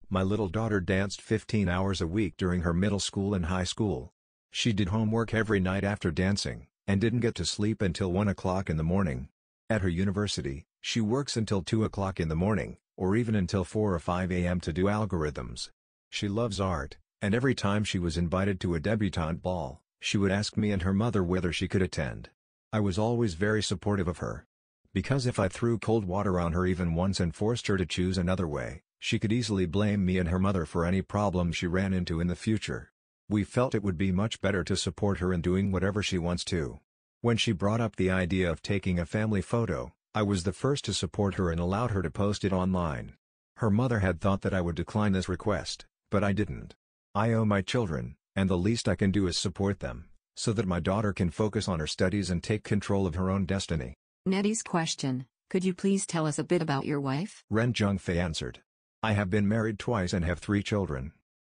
My little daughter danced 15 hours a week during her middle school and high school. She did homework every night after dancing, and didn't get to sleep until 1 o'clock in the morning. At her university, she works until 2 o'clock in the morning, or even until 4 or 5 a.m. to do algorithms. She loves art, and every time she was invited to a debutante ball, she would ask me and her mother whether she could attend. I was always very supportive of her. Because if I threw cold water on her even once and forced her to choose another way, she could easily blame me and her mother for any problem she ran into in the future. We felt it would be much better to support her in doing whatever she wants to. When she brought up the idea of taking a family photo, I was the first to support her and allowed her to post it online. Her mother had thought that I would decline this request, but I didn't. I owe my children, and the least I can do is support them, so that my daughter can focus on her studies and take control of her own destiny. Netease question. Could you please tell us a bit about your wife? Ren Zhengfei answered. I have been married twice and have 3 children.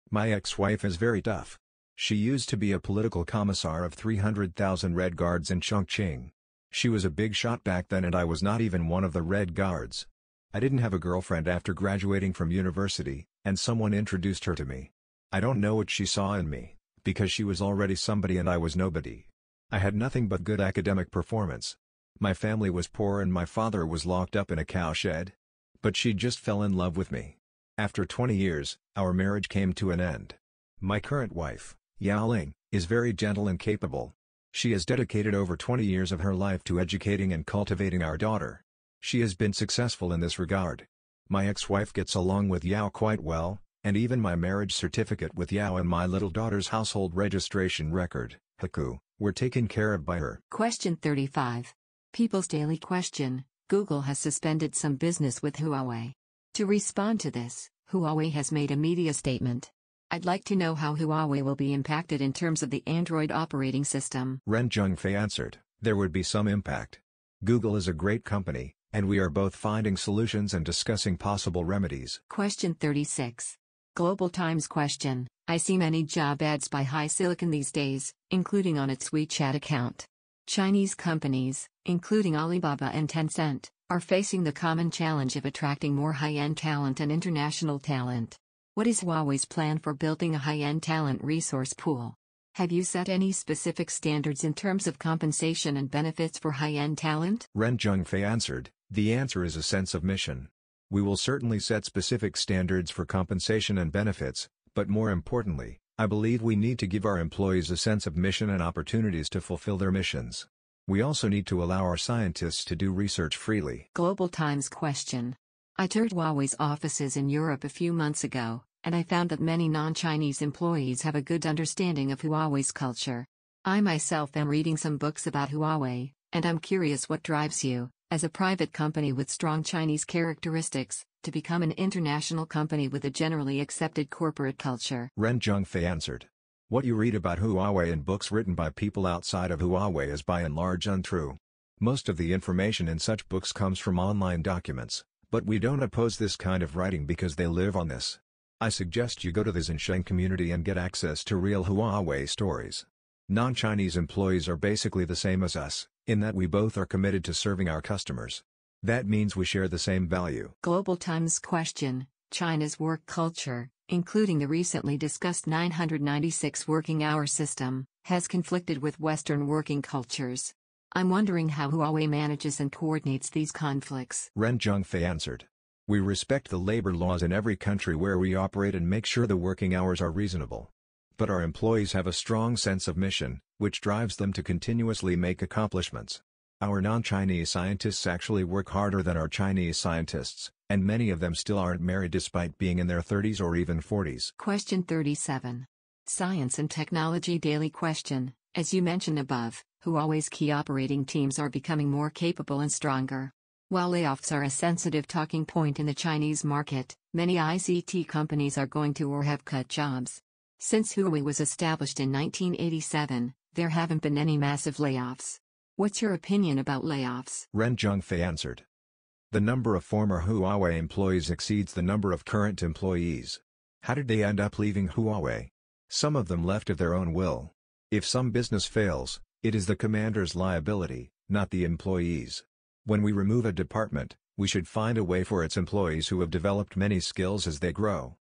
My ex-wife is very tough. She used to be a political commissar of 300,000 Red Guards in Chongqing. She was a big shot back then and I was not even one of the Red Guards. I didn't have a girlfriend after graduating from university, and someone introduced her to me. I don't know what she saw in me, because she was already somebody and I was nobody. I had nothing but good academic performance. My family was poor and my father was locked up in a cowshed. But she just fell in love with me. After 20 years, our marriage came to an end. My current wife, Yaoling, is very gentle and capable. She has dedicated over 20 years of her life to educating and cultivating our daughter. She has been successful in this regard. My ex-wife gets along with Yao quite well, and even my marriage certificate with Yao and my little daughter's household registration record, Haku, were taken care of by her. Question 35. People's Daily question. Google has suspended some business with Huawei. To respond to this, Huawei has made a media statement. I'd like to know how Huawei will be impacted in terms of the Android operating system. Ren Zhengfei answered, there would be some impact. Google is a great company, and we are both finding solutions and discussing possible remedies. Question 36. Global Times question. I see many job ads by HiSilicon these days, including on its WeChat account. Chinese companies, including Alibaba and Tencent, are facing the common challenge of attracting more high-end talent and international talent. What is Huawei's plan for building a high-end talent resource pool? Have you set any specific standards in terms of compensation and benefits for high-end talent? Ren Zhengfei answered, the answer is a sense of mission. We will certainly set specific standards for compensation and benefits, but more importantly, I believe we need to give our employees a sense of mission and opportunities to fulfill their missions. We also need to allow our scientists to do research freely. Global Times question. I toured Huawei's offices in Europe a few months ago, and I found that many non-Chinese employees have a good understanding of Huawei's culture. I myself am reading some books about Huawei, and I'm curious what drives you, as a private company with strong Chinese characteristics, to become an international company with a generally accepted corporate culture. Ren Zhengfei answered. What you read about Huawei in books written by people outside of Huawei is by and large untrue. Most of the information in such books comes from online documents, but we don't oppose this kind of writing because they live on this. I suggest you go to the Xinhua community and get access to real Huawei stories. Non-Chinese employees are basically the same as us, in that we both are committed to serving our customers. That means we share the same value. Global Times question. China's work culture, including the recently discussed 996 working hour system, has conflicted with Western working cultures. I'm wondering how Huawei manages and coordinates these conflicts. Ren Zhengfei answered. We respect the labor laws in every country where we operate and make sure the working hours are reasonable. But our employees have a strong sense of mission, which drives them to continuously make accomplishments. Our non-Chinese scientists actually work harder than our Chinese scientists, and many of them still aren't married despite being in their 30s or even 40s. Question 37. Science and Technology Daily question. As you mentioned above, Huawei's key operating teams are becoming more capable and stronger. While layoffs are a sensitive talking point in the Chinese market, many ICT companies are going to or have cut jobs. Since Huawei was established in 1987, there haven't been any massive layoffs. What's your opinion about layoffs? Ren Zhengfei answered. The number of former Huawei employees exceeds the number of current employees. How did they end up leaving Huawei? Some of them left of their own will. If some business fails, it is the commander's liability, not the employees. When we remove a department, we should find a way for its employees who have developed many skills as they grow.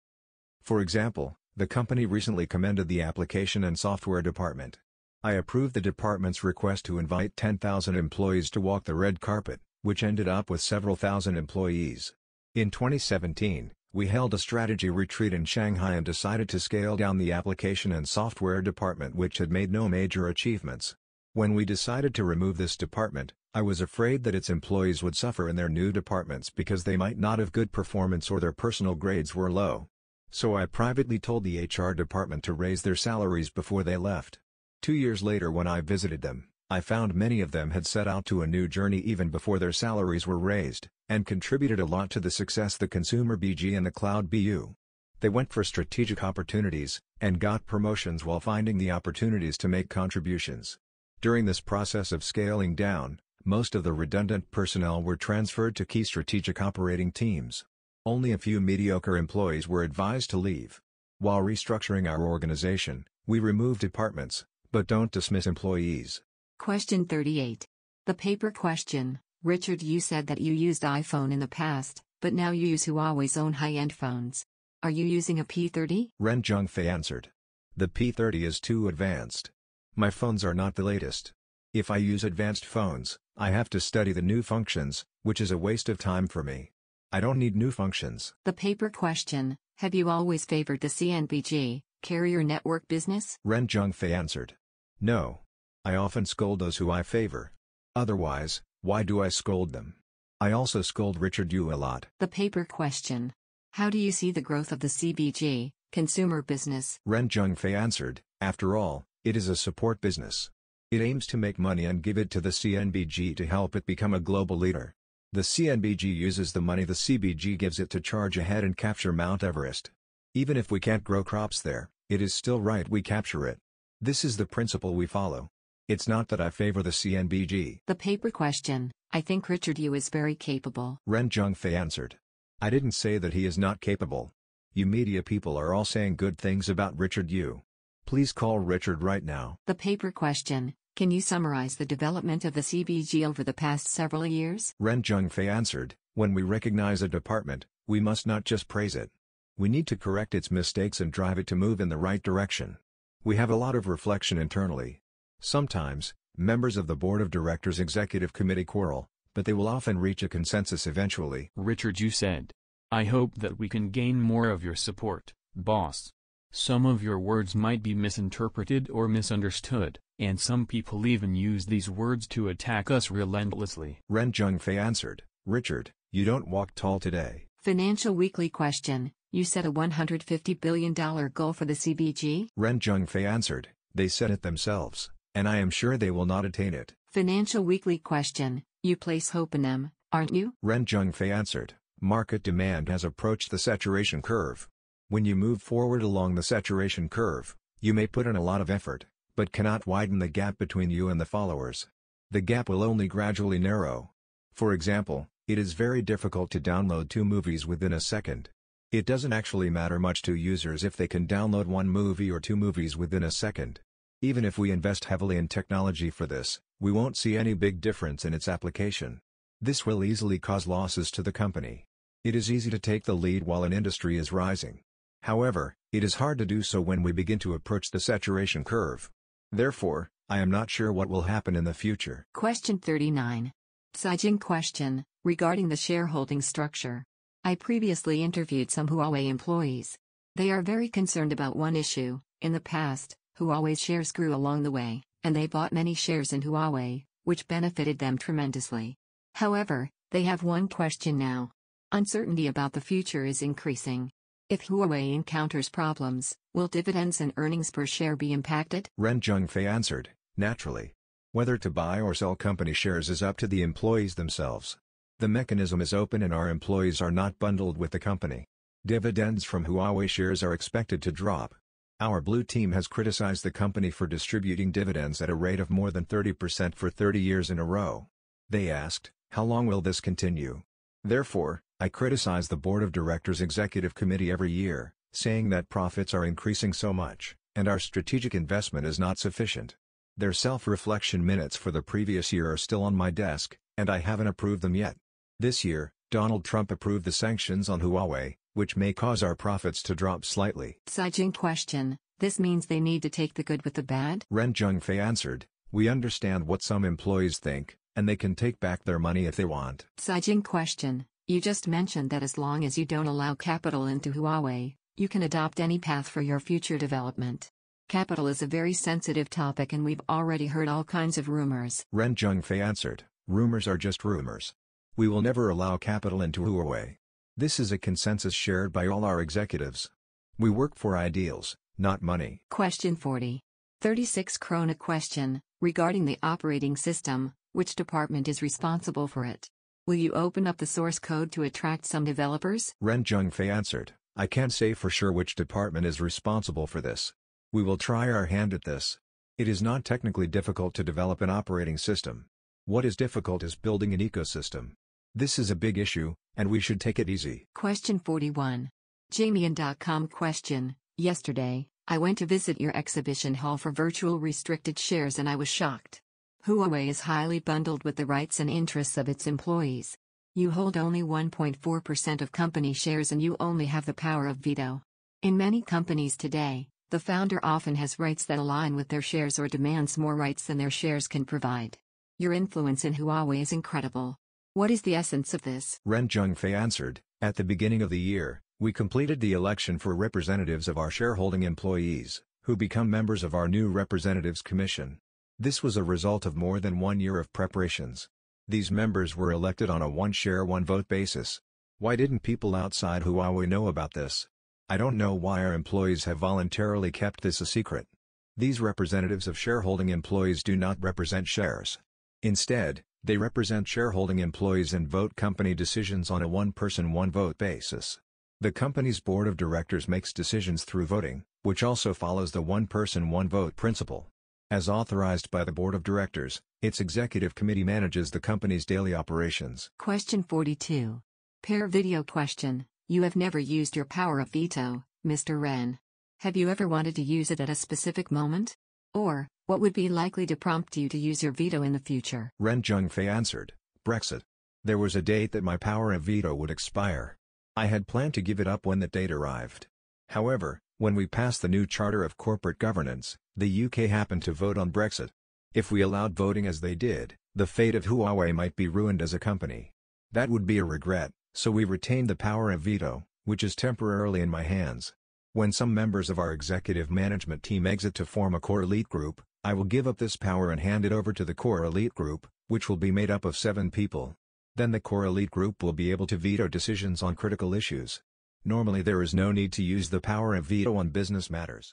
For example, the company recently commended the application and software department. I approved the department's request to invite 10,000 employees to walk the red carpet, which ended up with several thousand employees. In 2017, we held a strategy retreat in Shanghai and decided to scale down the application and software department, which had made no major achievements. When we decided to remove this department, I was afraid that its employees would suffer in their new departments because they might not have good performance or their personal grades were low. So I privately told the HR department to raise their salaries before they left. 2 years later, when I visited them, I found many of them had set out to a new journey even before their salaries were raised, and contributed a lot to the success the Consumer BG and the Cloud BU. They went for strategic opportunities, and got promotions while finding the opportunities to make contributions. During this process of scaling down, most of the redundant personnel were transferred to key strategic operating teams. Only a few mediocre employees were advised to leave. While restructuring our organization, we remove departments, but don't dismiss employees. Question 38. The paper question. Richard, you said that you used iPhone in the past, but now you use Huawei's own high-end phones. Are you using a P30? Ren Zhengfei answered. The P30 is too advanced. My phones are not the latest. If I use advanced phones, I have to study the new functions, which is a waste of time for me. I don't need new functions. The paper question. Have you always favored the CNBG, carrier network business? Ren Zhengfei answered. No. I often scold those who I favor. Otherwise, why do I scold them? I also scold Richard Yu a lot. The paper question. How do you see the growth of the CBG, consumer business? Ren Zhengfei answered, after all, it is a support business. It aims to make money and give it to the CNBG to help it become a global leader. The CNBG uses the money the CBG gives it to charge ahead and capture Mount Everest. Even if we can't grow crops there, it is still right we capture it. This is the principle we follow. It's not that I favor the CNBG. The paper question. I think Richard Yu is very capable. Ren Zhengfei answered. I didn't say that he is not capable. You media people are all saying good things about Richard Yu. Please call Richard right now. The paper question. Can you summarize the development of the CBG over the past several years? Ren Zhengfei answered. When we recognize a department, we must not just praise it. We need to correct its mistakes and drive it to move in the right direction. We have a lot of reflection internally. Sometimes, members of the board of directors executive committee quarrel, but they will often reach a consensus eventually. Richard, you said. I hope that we can gain more of your support, boss. Some of your words might be misinterpreted or misunderstood, and some people even use these words to attack us relentlessly. Ren Zhengfei answered, Richard, you don't walk tall today. Financial Weekly question, you set a $150 billion goal for the CBG? Ren Zhengfei answered, they set it themselves, and I am sure they will not attain it. Financial Weekly question, you place hope in them, aren't you? Ren Zhengfei answered, market demand has approached the saturation curve. When you move forward along the saturation curve, you may put in a lot of effort, but cannot widen the gap between you and the followers. The gap will only gradually narrow. For example, it is very difficult to download 2 movies within a second. It doesn't actually matter much to users if they can download 1 movie or 2 movies within a second. Even if we invest heavily in technology for this, we won't see any big difference in its application. This will easily cause losses to the company. It is easy to take the lead while an industry is rising. However, it is hard to do so when we begin to approach the saturation curve. Therefore, I am not sure what will happen in the future. Question 39. Caijing question, regarding the shareholding structure. I previously interviewed some Huawei employees. They are very concerned about one issue. In the past, Huawei's shares grew along the way, and they bought many shares in Huawei, which benefited them tremendously. However, they have one question now. Uncertainty about the future is increasing. If Huawei encounters problems, will dividends and earnings per share be impacted? Ren Zhengfei answered, naturally. Whether to buy or sell company shares is up to the employees themselves. The mechanism is open and our employees are not bundled with the company. Dividends from Huawei shares are expected to drop. Our blue team has criticized the company for distributing dividends at a rate of more than 30% for 30 years in a row. They asked, how long will this continue? Therefore, I criticize the board of directors executive committee every year, saying that profits are increasing so much, and our strategic investment is not sufficient. Their self-reflection minutes for the previous year are still on my desk, and I haven't approved them yet. This year, Donald Trump approved the sanctions on Huawei, which may cause our profits to drop slightly. Caijing question, this means they need to take the good with the bad? Ren Zhengfei answered, we understand what some employees think, and they can take back their money if they want. Caijing question, you just mentioned that as long as you don't allow capital into Huawei, you can adopt any path for your future development. Capital is a very sensitive topic and we've already heard all kinds of rumors. Ren Zhengfei answered, rumors are just rumors. We will never allow capital into Huawei. This is a consensus shared by all our executives. We work for ideals, not money. Question 40. 36 krona question, regarding the operating system, which department is responsible for it? Will you open up the source code to attract some developers? Ren Zhengfei answered, I can't say for sure which department is responsible for this. We will try our hand at this. It is not technically difficult to develop an operating system. What is difficult is building an ecosystem. This is a big issue, and we should take it easy. Question 41. Jamian.com question, yesterday, I went to visit your exhibition hall for virtual restricted shares and I was shocked. Huawei is highly bundled with the rights and interests of its employees. You hold only 1.4% of company shares and you only have the power of veto. In many companies today, the founder often has rights that align with their shares or demands more rights than their shares can provide. Your influence in Huawei is incredible. What is the essence of this? Ren Zhengfei answered, at the beginning of the year, we completed the election for representatives of our shareholding employees, who become members of our new Representatives Commission. This was a result of more than 1 year of preparations. These members were elected on a one-share one-vote basis. Why didn't people outside Huawei know about this? I don't know why our employees have voluntarily kept this a secret. These representatives of shareholding employees do not represent shares. Instead, they represent shareholding employees and vote company decisions on a one-person one-vote basis. The company's board of directors makes decisions through voting, which also follows the one-person one-vote principle. As authorized by the board of directors, its executive committee manages the company's daily operations. Question 42. Pear video question, you have never used your power of veto, Mr. Ren. Have you ever wanted to use it at a specific moment? Or, what would be likely to prompt you to use your veto in the future? Ren Zhengfei answered, Brexit. There was a date that my power of veto would expire. I had planned to give it up when that date arrived. However, When we passed the new Charter of Corporate Governance, the UK happened to vote on Brexit. If we allowed voting as they did, the fate of Huawei might be ruined as a company. That would be a regret, so we retained the power of veto, which is temporarily in my hands. When some members of our executive management team exit to form a core elite group, I will give up this power and hand it over to the core elite group, which will be made up of 7 people. Then the core elite group will be able to veto decisions on critical issues. Normally there is no need to use the power of veto on business matters.